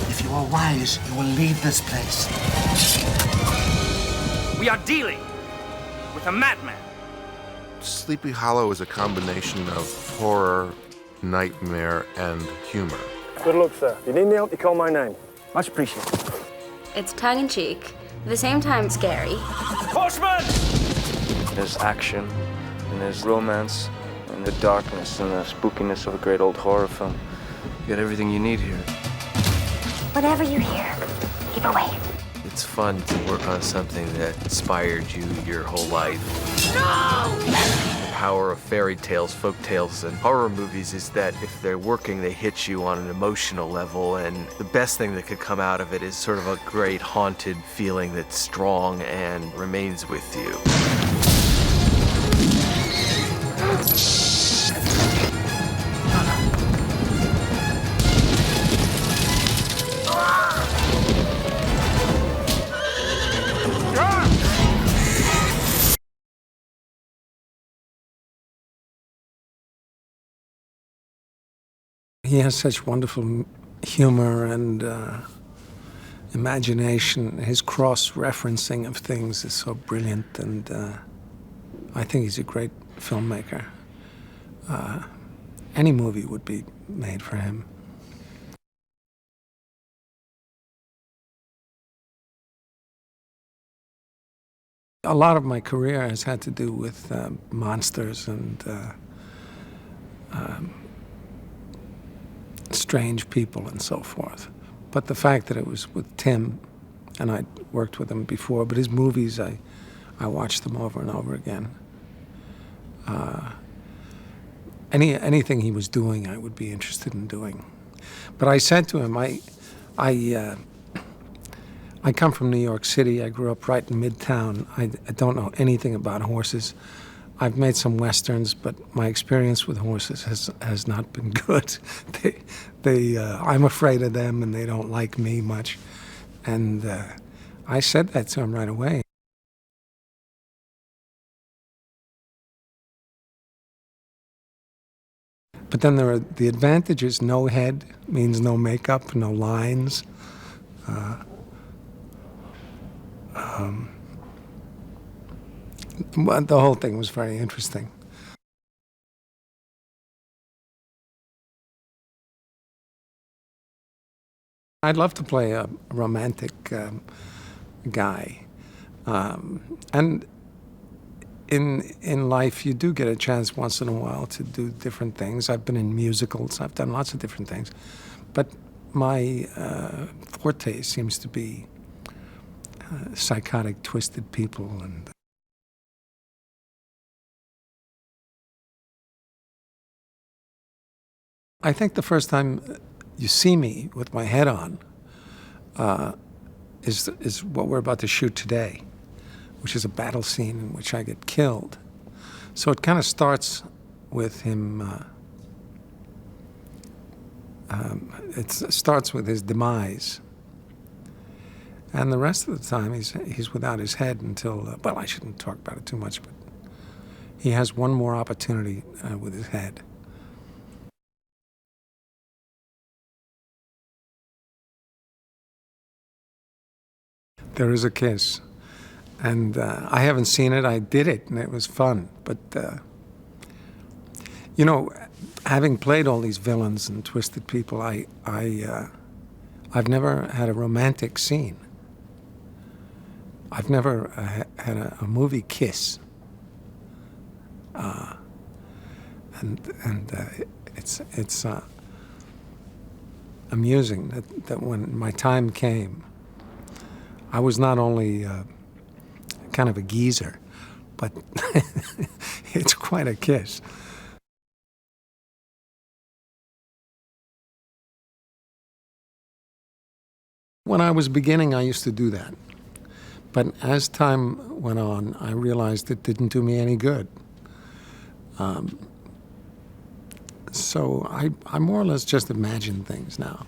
S1: If you are wise, you will leave this place.
S6: We are dealing with a madman.
S4: Sleepy Hollow is a combination of horror, nightmare, and humor.
S16: Good luck, sir. If you need any help, you call my name. Much appreciated.
S10: It's tongue-in-cheek, at the same time scary.
S6: Horseman!
S14: There's action, and there's romance, and the darkness and the spookiness of a great old horror film. You got everything you need here.
S10: Whatever you hear, keep away.
S8: It's fun to work on something that inspired you your whole life.
S10: No!
S8: The power of fairy tales, folk tales, and horror movies is that if they're working, they hit you on an emotional level, and the best thing that could come out of it is sort of a great haunted feeling that's strong and remains with you.
S7: He has such wonderful humor and imagination. His cross-referencing of things is so brilliant, and I think he's a great filmmaker. Any movie would be made for him. A lot of my career has had to do with monsters and strange people and so forth. But the fact that it was with Tim, and I'd worked with him before, but his movies, I watched them over and over again. Anything he was doing, I would be interested in doing. But I said to him, I come from New York City. I grew up right in Midtown. I don't know anything about horses. I've made some westerns, but my experience with horses has not been good. I'm afraid of them, and they don't like me much. And I said that to him right away. But then there are the advantages. No head means no makeup, no lines. The whole thing was very interesting. I'd love to play a romantic guy. And in life, you do get a chance once in a while to do different things. I've been in musicals. I've done lots of different things. But my forte seems to be psychotic, twisted people. And I think the first time you see me with my head on is what we're about to shoot today, which is a battle scene in which I get killed. So it kind of starts with him, it starts with his demise. And the rest of the time he's without his head until, well, I shouldn't talk about it too much, but he has one more opportunity with his head. There is a kiss, and I haven't seen it. I did it, and it was fun. But you know, having played all these villains and twisted people, I've never had a romantic scene. I've never had a movie kiss, and it's amusing that when my time came, I was not only kind of a geezer, but it's quite a kiss. When I was beginning, I used to do that. But as time went on, I realized it didn't do me any good. So I more or less just imagine things now.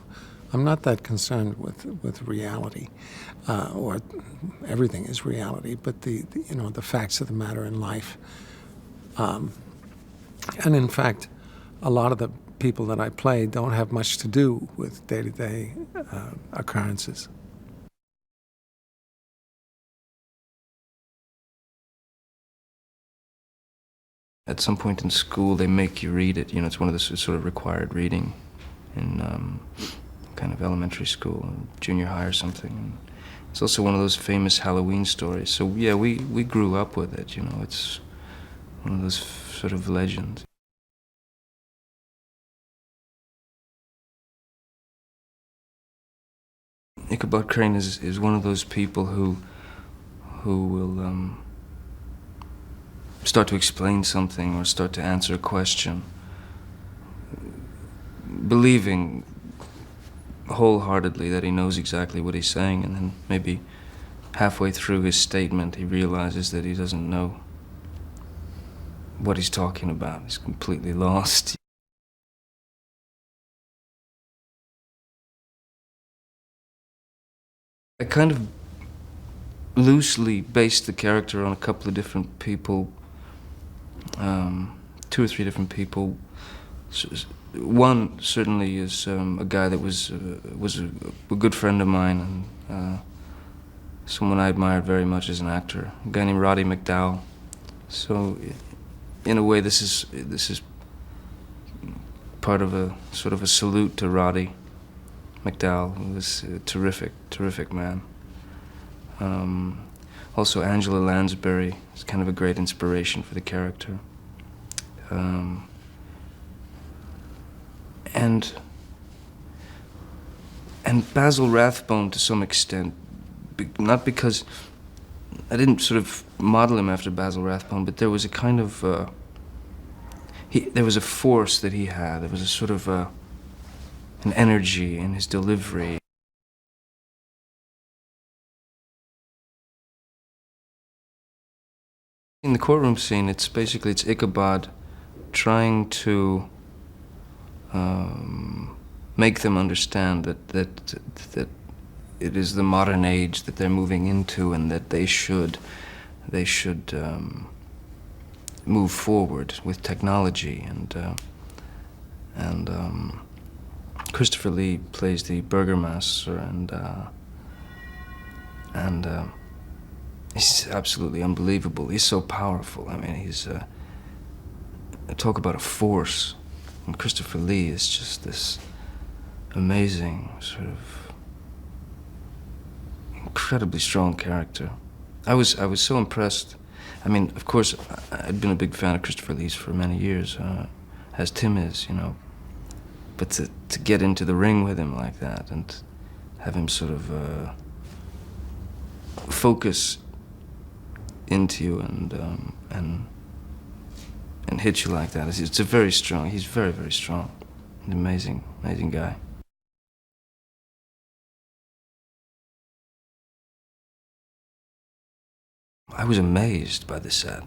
S7: I'm not that concerned with reality, or everything is reality, but the facts of the matter in life. And in fact, a lot of the people that I play don't have much to do with day-to-day occurrences.
S14: At some point in school, they make you read it. It's one of the sort of required reading in kind of elementary school, junior high or something. And it's also one of those famous Halloween stories. So yeah, we grew up with it. It's one of those sort of legends. Ichabod Crane is one of those people who will start to explain something or start to answer a question, believing wholeheartedly that he knows exactly what he's saying, and then maybe halfway through his statement he realizes that he doesn't know what he's talking about. He's completely lost. I kind of loosely based the character on a couple of different people, 2 or 3 different people. One certainly is a guy that was a good friend of mine, and someone I admired very much as an actor, a guy named Roddy McDowell. So in a way, this is part of a sort of a salute to Roddy McDowell, who was a terrific man. Also, Angela Lansbury is kind of a great inspiration for the character. And Basil Rathbone to some extent, not because I didn't sort of model him after Basil Rathbone, but there was a kind of there was a force that he had. There was a sort of an energy in his delivery. In the courtroom scene, it's Ichabod trying to make them understand that it is the modern age that they're moving into, and that they should move forward with technology. And Christopher Lee plays the burgomaster, and he's absolutely unbelievable. He's so powerful. I mean, he's talk about a force. And Christopher Lee is just this amazing, sort of incredibly strong character. I was so impressed. I mean, of course, I'd been a big fan of Christopher Lee's for many years, as Tim is, But to get into the ring with him like that and have him sort of focus into you and hit you like that, he's very, very strong. An amazing guy. I was amazed by the set,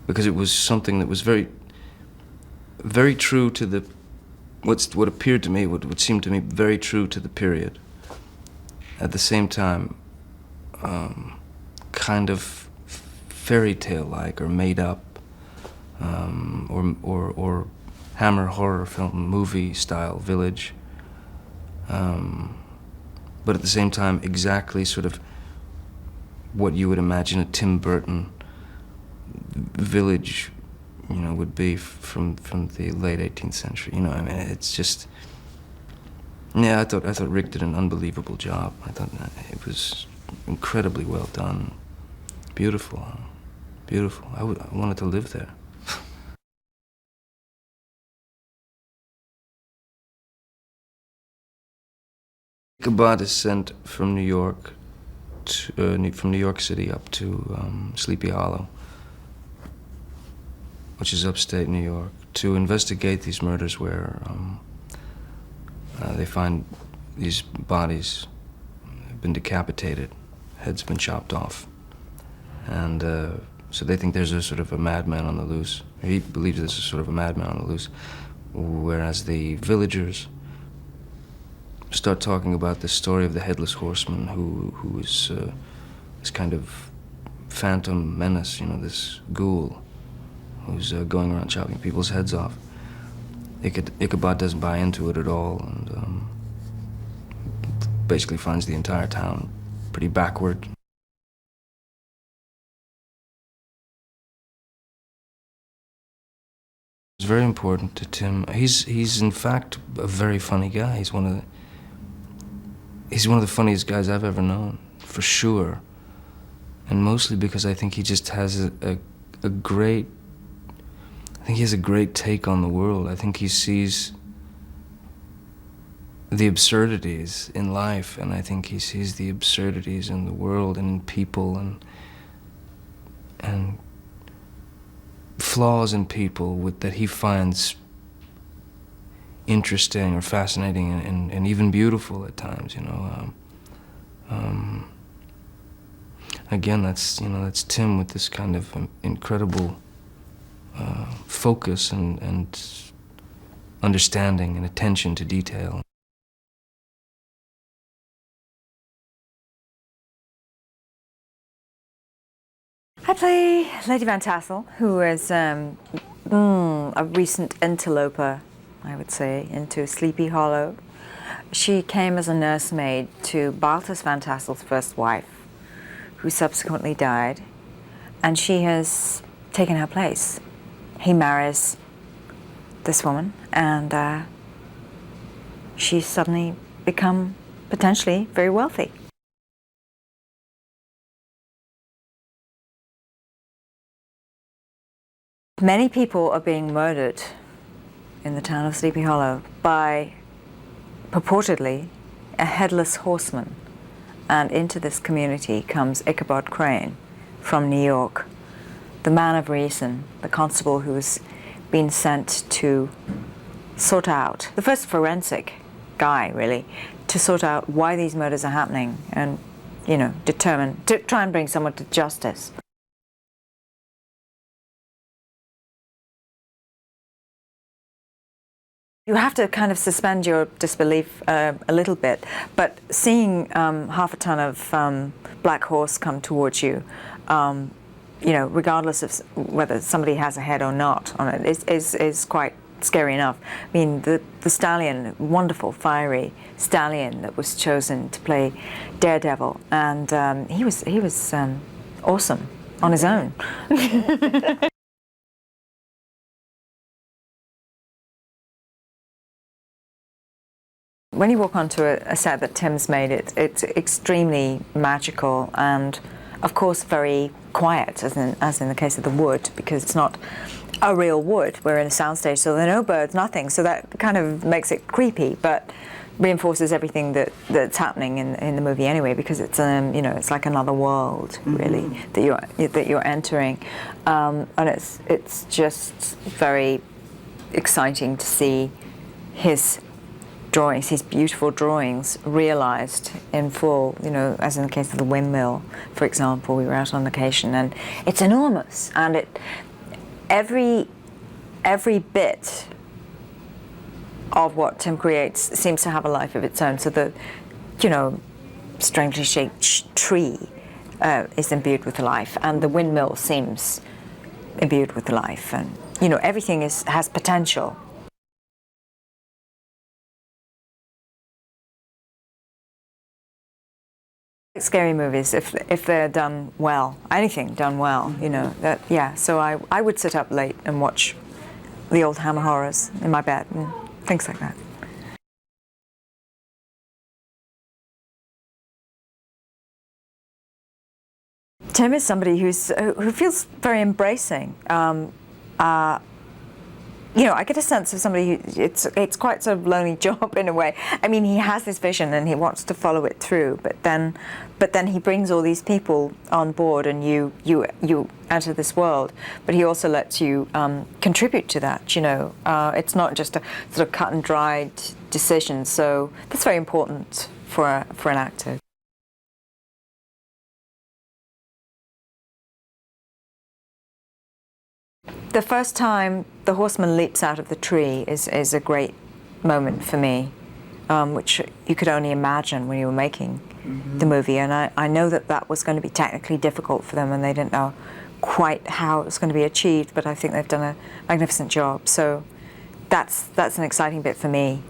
S14: because it was something that was very, very true to what appeared to me, what seemed to me very true to the period. At the same time, kind of fairy tale-like or made up, or Hammer horror film movie style village. But at the same time, exactly sort of what you would imagine a Tim Burton village, would be from the late 18th century. I mean, it's just, yeah, I thought Rick did an unbelievable job. I thought it was incredibly well done. Beautiful. I wanted to live there. Ichabod is sent from New York, from New York City up to Sleepy Hollow, which is upstate New York, to investigate these murders where they find these bodies have been decapitated, heads been chopped off. And so they think there's a sort of a madman on the loose. He believes there's a sort of a madman on the loose, whereas the villagers start talking about the story of the headless horseman who is this kind of phantom menace, you know, this ghoul who's going around chopping people's heads off. Ichabod doesn't buy into it at all, and basically finds the entire town pretty backward. It's very important to Tim. He's in fact a very funny guy. He's one of the funniest guys I've ever known, for sure. And mostly because I think he just has a great take on the world. I think he sees the absurdities in life, and I think he sees the absurdities in the world and in people, and flaws in people that he finds interesting or fascinating and even beautiful at times, you know. Again, that's Tim with this kind of incredible focus and understanding and attention to detail.
S20: I play Lady Van Tassel, who is a recent interloper, I would say, into Sleepy Hollow. She came as a nursemaid to Balthus Van Tassel's first wife, who subsequently died, and she has taken her place. He marries this woman, and she's suddenly become potentially very wealthy. Many people are being murdered in the town of Sleepy Hollow by, purportedly, a headless horseman. And into this community comes Ichabod Crane from New York, the man of reason, the constable who's been sent to sort out, the first forensic guy, really, to sort out why these murders are happening and, you know, try and bring someone to justice. You have to kind of suspend your disbelief a little bit, but seeing half a ton of black horse come towards you, you know, regardless of whether somebody has a head or not on it, is quite scary enough. I mean, the stallion, wonderful, fiery stallion that was chosen to play Daredevil, and he was awesome on his own. When you walk onto a set that Tim's made, it's extremely magical and, of course, very quiet, as in the case of the wood, because it's not a real wood. We're in a soundstage, so there are no birds, nothing. So that kind of makes it creepy, but reinforces everything that's happening in the movie anyway, because it's you know, it's like another world, really, that you're entering, and it's just very exciting to see his drawings, these beautiful drawings, realized in full, you know, as in the case of the windmill, for example. We were out on location, and it's enormous, and every bit of what Tim creates seems to have a life of its own. So the, you know, strangely shaped tree is imbued with life, and the windmill seems imbued with life, and, you know, everything has potential. Scary movies, if they're done well, anything done well, you know, yeah. So I would sit up late and watch the old Hammer horrors in my bed and things like that. Tim is somebody who feels very embracing. You know, I get a sense of somebody who it's quite sort of lonely job in a way. I mean, he has this vision and he wants to follow it through, but then he brings all these people on board, and you enter this world. But he also lets you contribute to that. You know, it's not just a sort of cut and dried decision. So that's very important for an actor. The first time the horseman leaps out of the tree is a great moment for me. which you could only imagine when you were making the movie. And I know that that was going to be technically difficult for them, and they didn't know quite how it was going to be achieved, but I think they've done a magnificent job. So that's an exciting bit for me.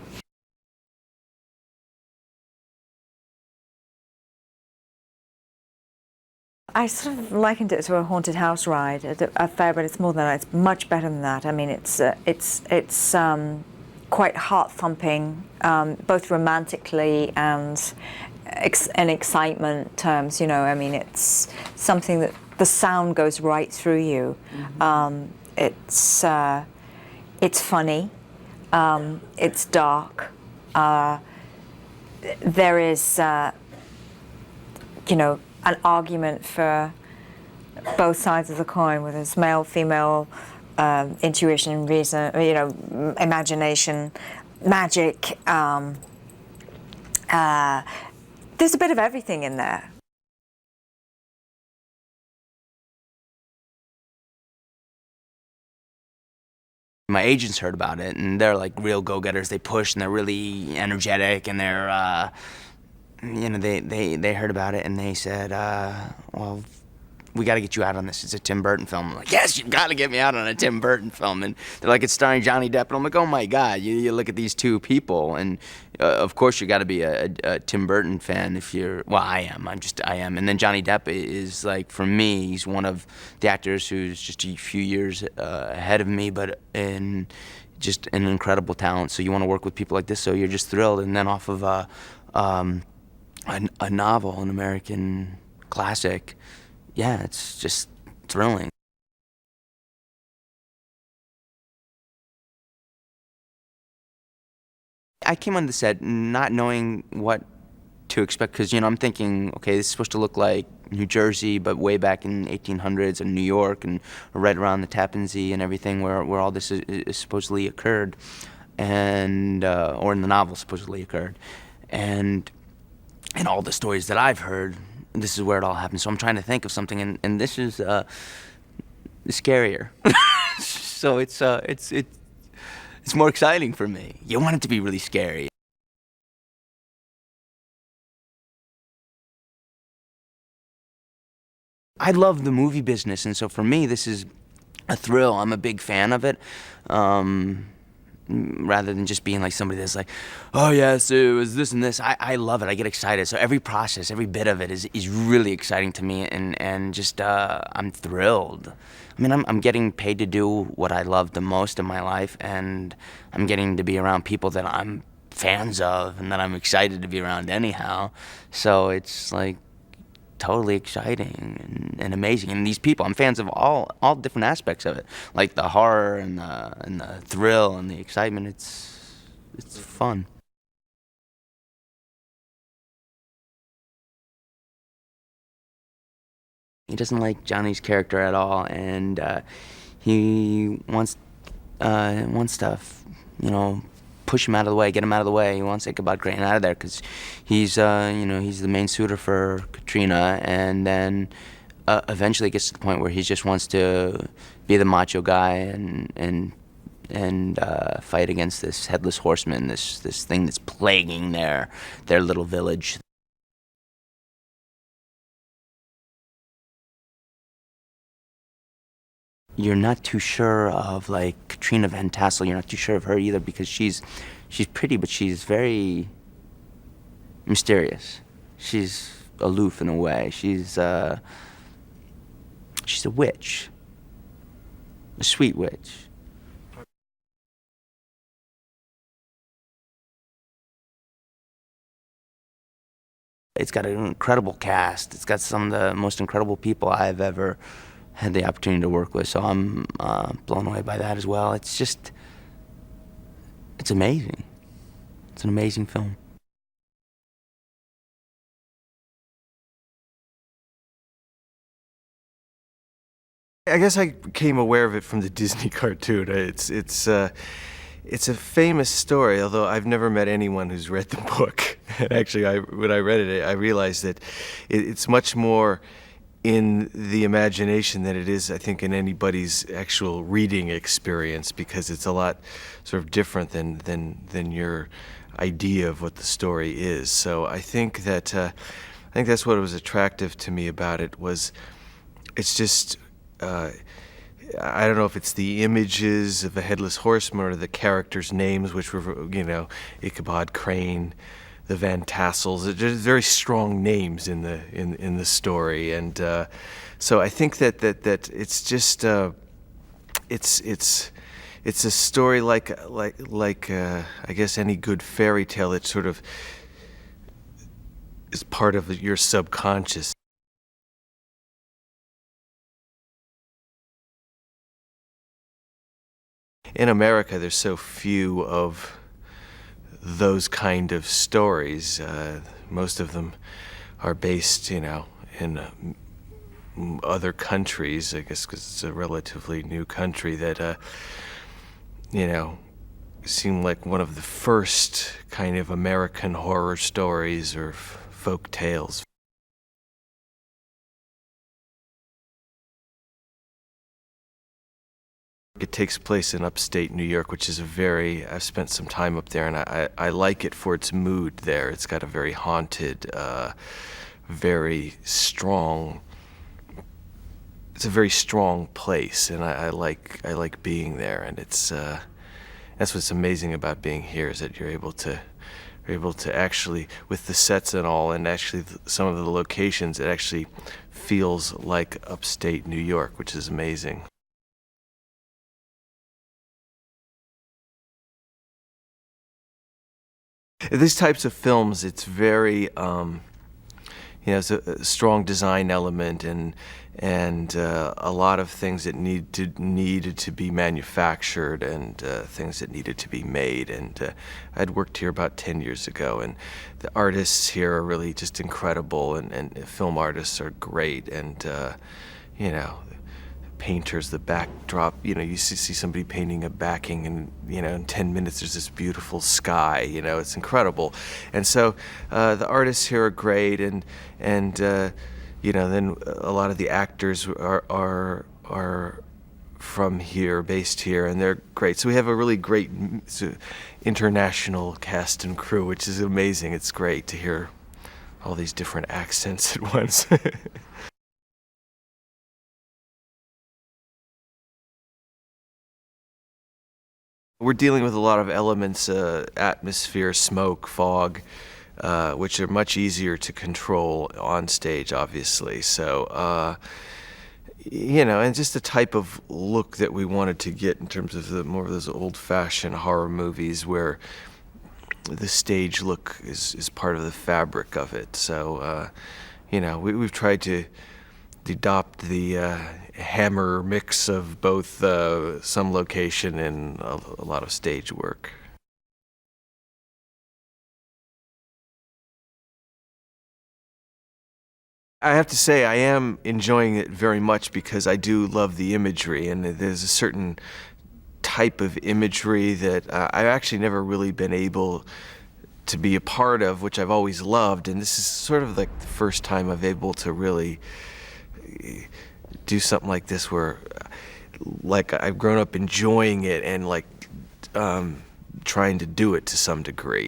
S20: I sort of likened it to a haunted house ride at a fair, but it's more than that. It's much better than that. I mean, it's quite heart-thumping, both romantically and in excitement terms. You know, I mean, it's something that the sound goes right through you. It's funny. It's dark. There is, you know, an argument for both sides of the coin, whether it's male, female, intuition, reason, you know, imagination, magic. There's a bit of everything in there.
S21: My agents heard about it, and they're like real go-getters. They push, and they're really energetic, and they're, you know, they heard about it, and they said, well, we got to get you out on this. It's a Tim Burton film. I'm like, yes, you've got to get me out on a Tim Burton film. And they're like, it's starring Johnny Depp. And I'm like, oh my God, you look at these two people, and of course you got to be a Tim Burton fan if you're, well, I am. I am. And then Johnny Depp is like, for me, he's one of the actors who's just a few years ahead of me, but just an incredible talent. So you want to work with people like this, so you're just thrilled. And then off of a novel, an American classic, yeah, it's just thrilling. I came on the set not knowing what to expect, because, you know, I'm thinking, okay, this is supposed to look like New Jersey, but way back in 1800s, and New York, and right around the Tappan Zee and everything, where all this is supposedly occurred, and or in the novel supposedly occurred, and all the stories that I've heard, this is where it all happened. So I'm trying to think of something, and this is scarier. So it's more exciting for me. You want it to be really scary. I love the movie business, and so for me, this is a thrill. I'm a big fan of it. Rather than just being like somebody that's like, oh yes, it was this and this. I love it. I get excited. So every process, every bit of it is really exciting to me, and just I'm thrilled. I mean, I'm getting paid to do what I love the most in my life, and I'm getting to be around people that I'm fans of and that I'm excited to be around anyhow. So it's like totally exciting and amazing. And these people, I'm fans of all different aspects of it, like the horror and the thrill and the excitement. It's fun. He doesn't like Johnny's character at all, and he wants to, you know, push him out of the way, get him out of the way. He wants Ichabod Crane out of there because he's, you know, he's the main suitor for Katrina, and then eventually it gets to the point where he just wants to be the macho guy and fight against this headless horseman, this thing that's plaguing their little village. You're not too sure of, like, Katrina Van Tassel. You're not too sure of her either, because she's pretty, but she's very mysterious. She's aloof in a way. She's a witch, a sweet witch. It's got an incredible cast. It's got some of the most incredible people I've ever had the opportunity to work with, so I'm blown away by that as well. It's just, it's amazing. It's an amazing film.
S8: I guess I became aware of it from the Disney cartoon. It's a famous story, although I've never met anyone who's read the book. And actually, when I read it, I realized that it's much more in the imagination than it is, I think, in anybody's actual reading experience, because it's a lot sort of different than your idea of what the story is. So I think that I think that's what was attractive to me about it. Was it's just I don't know if it's the images of a headless horseman or the characters' names, which were, you know, Ichabod Crane, the Van Tassels. There's very strong names in the story, and so I think that it's just it's a story like I guess any good fairy tale. It sort of is part of your subconscious. In America, there's so few of those kind of stories. Most of them are based, you know, in other countries, I guess, because it's a relatively new country that, you know, seem like one of the first kind of American horror stories or folk tales. It takes place in upstate New York, which is I've spent some time up there, and I like it for its mood there. It's got a very haunted, very strong, it's a very strong place, and I like being there, and it's, that's what's amazing about being here, is that you're able to actually, with the sets and all, and actually some of the locations, it actually feels like upstate New York, which is amazing. These types of films, it's very, you know, it's a strong design element and a lot of things that needed to be manufactured and things that needed to be made. And I'd worked here about 10 years ago, and the artists here are really just incredible, and film artists are great, and you know, painters, the backdrop, you know, you see somebody painting a backing, and, you know, in 10 minutes there's this beautiful sky, you know, it's incredible. And so the artists here are great, and you know, then a lot of the actors are from here, based here, and they're great. So we have a really great international cast and crew, which is amazing. It's great to hear all these different accents at once. We're dealing with a lot of elements, atmosphere, smoke, fog, which are much easier to control on stage, obviously. So, you know, and just the type of look that we wanted to get in terms of more of those old-fashioned horror movies where the stage look is part of the fabric of it. So, you know, we've tried to adopt the hammer mix of both some location and a lot of stage work. I have to say I am enjoying it very much because I do love the imagery, and there's a certain type of imagery that I've actually never really been able to be a part of, which I've always loved, and this is sort of like the first time I've able to really do something like this where, like, I've grown up enjoying it and, like, trying to do it to some degree.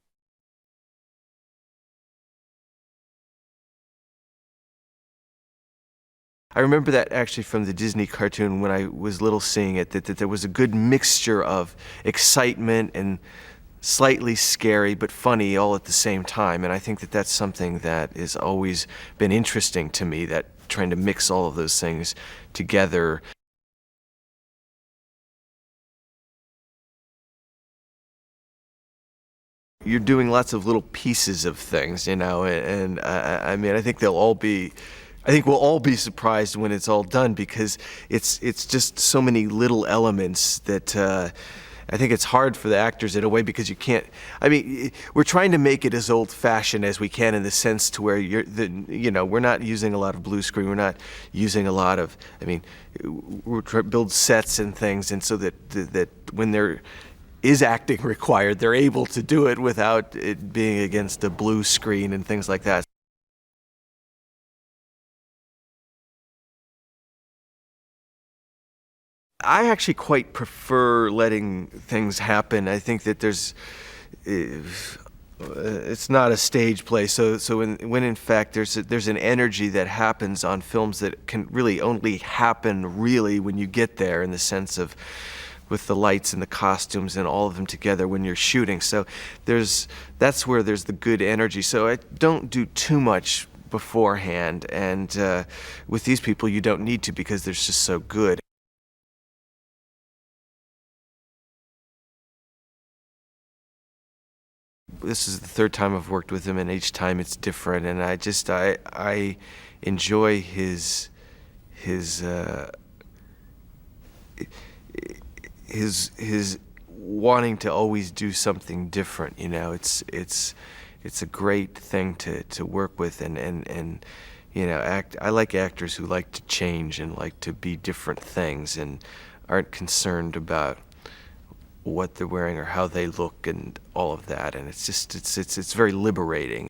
S8: I remember that actually from the Disney cartoon when I was little, seeing it, that there was a good mixture of excitement and slightly scary but funny all at the same time, and I think that that's something that has always been interesting to me, that trying to mix all of those things together. You're doing lots of little pieces of things, you know, and I mean, I think we'll all be surprised when it's all done, because it's just so many little elements that I think it's hard for the actors in a way, because you can't, I mean, we're trying to make it as old-fashioned as we can, in the sense to where you know, we're not using a lot of blue screen, we're not using a lot of, I mean, we're trying to build sets and things, and so that when there is acting required, they're able to do it without it being against a blue screen and things like that. I actually quite prefer letting things happen. I think that there's It's not a stage play, so when in fact there's an energy that happens on films that can really only happen really when you get there, in the sense of with the lights and the costumes and all of them together when you're shooting. So that's where there's the good energy. So I don't do too much beforehand, and with these people you don't need to, because they're just so good. This is the third time I've worked with him, and each time it's different, and I enjoy his wanting to always do something different. You know, it's a great thing to work with, and you know, I like actors who like to change and like to be different things and aren't concerned about what they're wearing or how they look and all of that, and it's very liberating.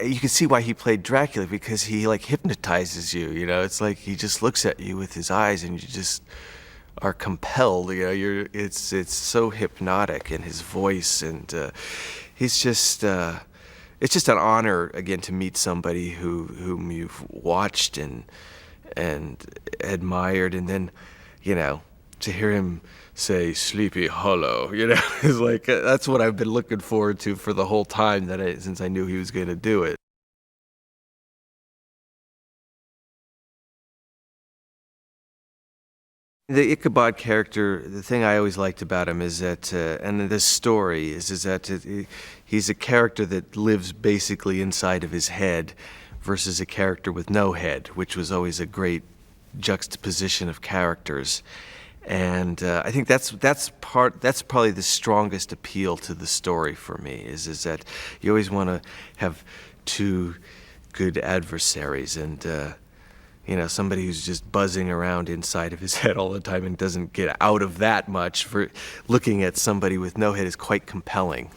S8: You can see why he played Dracula, because he like hypnotizes you, you know. It's like he just looks at you with his eyes and you just are compelled, you know. It's so hypnotic in his voice, and he's just it's just an honor again to meet somebody whom you've watched and admired, and then, you know, to hear him say "Sleepy Hollow," you know, is like that's what I've been looking forward to for the whole time since I knew he was going to do it. The Ichabod character, the thing I always liked about him is that, and this story is that he's a character that lives basically inside of his head, versus a character with no head, which was always a great juxtaposition of characters. And I think that's probably the strongest appeal to the story for me, is that you always want to have two good adversaries, and you know, somebody who's just buzzing around inside of his head all the time and doesn't get out of that much. For looking at somebody with no head is quite compelling.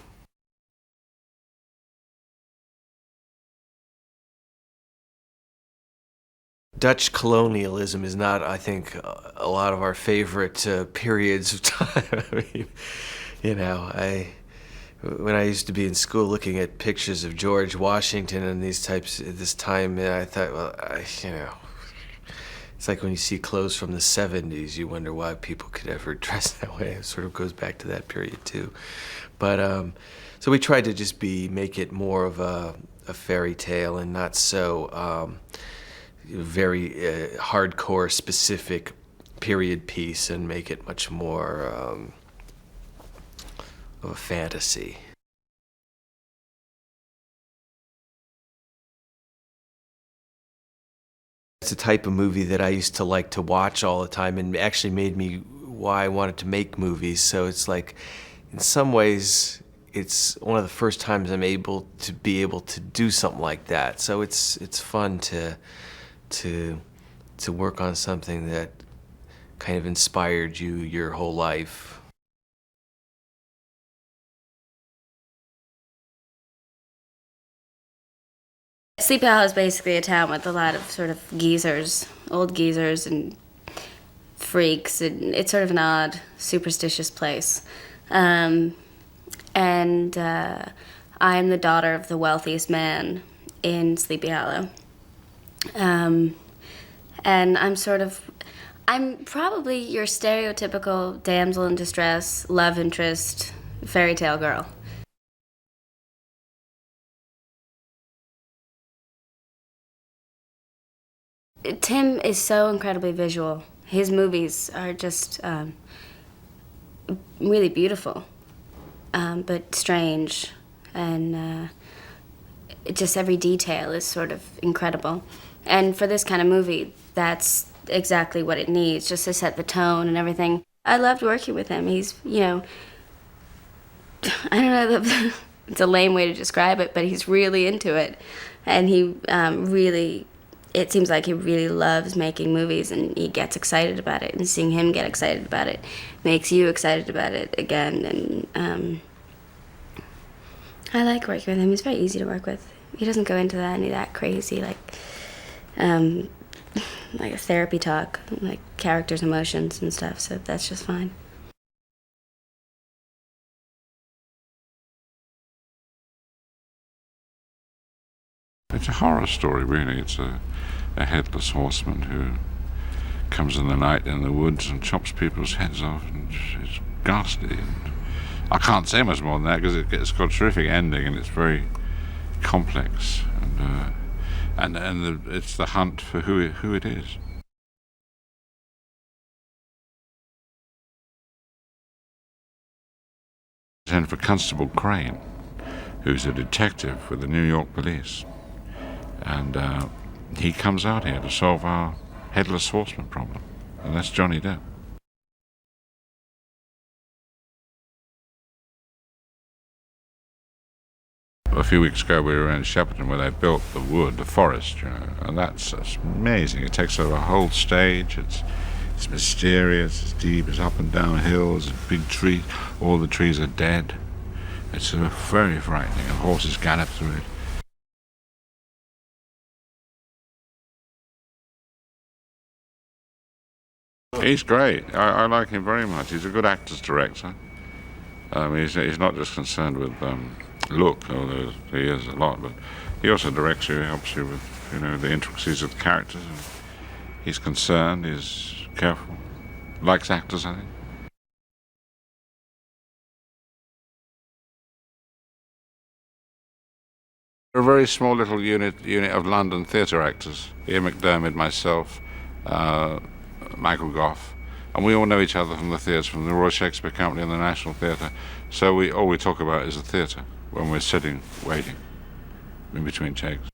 S8: Dutch colonialism is not, I think, a lot of our favorite periods of time. I mean, you know, when I used to be in school looking at pictures of George Washington and this time, I thought, well, you know, it's like when you see clothes from the 70s, you wonder why people could ever dress that way. It sort of goes back to that period too. But so we tried to just make it more of a fairy tale and not so very hardcore specific period piece, and make it much more of a fantasy. It's a type of movie that I used to like to watch all the time, and actually made me why I wanted to make movies. So it's like, in some ways, it's one of the first times I'm able to do something like that. So it's fun to work on something that kind of inspired you your whole life.
S10: Sleepy Hollow is basically a town with a lot of sort of geezers, old geezers and freaks, and it's sort of an odd, superstitious place. And I'm the daughter of the wealthiest man in Sleepy Hollow. And I'm probably your stereotypical damsel in distress, love interest, fairy tale girl. Tim is so incredibly visual. His movies are just really beautiful, but strange, and just every detail is sort of incredible. And for this kind of movie, that's exactly what it needs, just to set the tone and everything. I loved working with him. He's, you know, I don't know, it's a lame way to describe it, but he's really into it. And he really, it seems like he really loves making movies, and he gets excited about it, and seeing him get excited about it makes you excited about it again. And I like working with him. He's very easy to work with. He doesn't go into any of that crazy, like, like a therapy talk, like characters' emotions and stuff, so that's just fine.
S12: It's a horror story, really. It's a headless horseman who comes in the night in the woods and chops people's heads off, and it's ghastly. And I can't say much more than that because it's got a terrific ending and it's very complex, and it's the hunt for who it is. And for Constable Crane, who's a detective with the New York police. And he comes out here to solve our headless horseman problem, and that's Johnny Depp. A few weeks ago we were in Shepperton where they built the wood, the forest, you know, and that's amazing. It takes over a whole stage. It's mysterious, it's deep, it's up and down hills, it's a big tree, all the trees are dead. It's very frightening, and horses gallop through it. He's great. I like him very much. He's a good actor's director. He's not just concerned with look, although he is a lot, but he also directs you, helps you with, you know, the intricacies of the characters. And he's concerned, he's careful, likes actors, I think. We're a very small little unit of London theatre actors. Ian McDermott, myself, Michael Gough, and we all know each other from the theatres, from the Royal Shakespeare Company and the National Theatre. So all we talk about is the theatre when we're sitting, waiting, in between takes.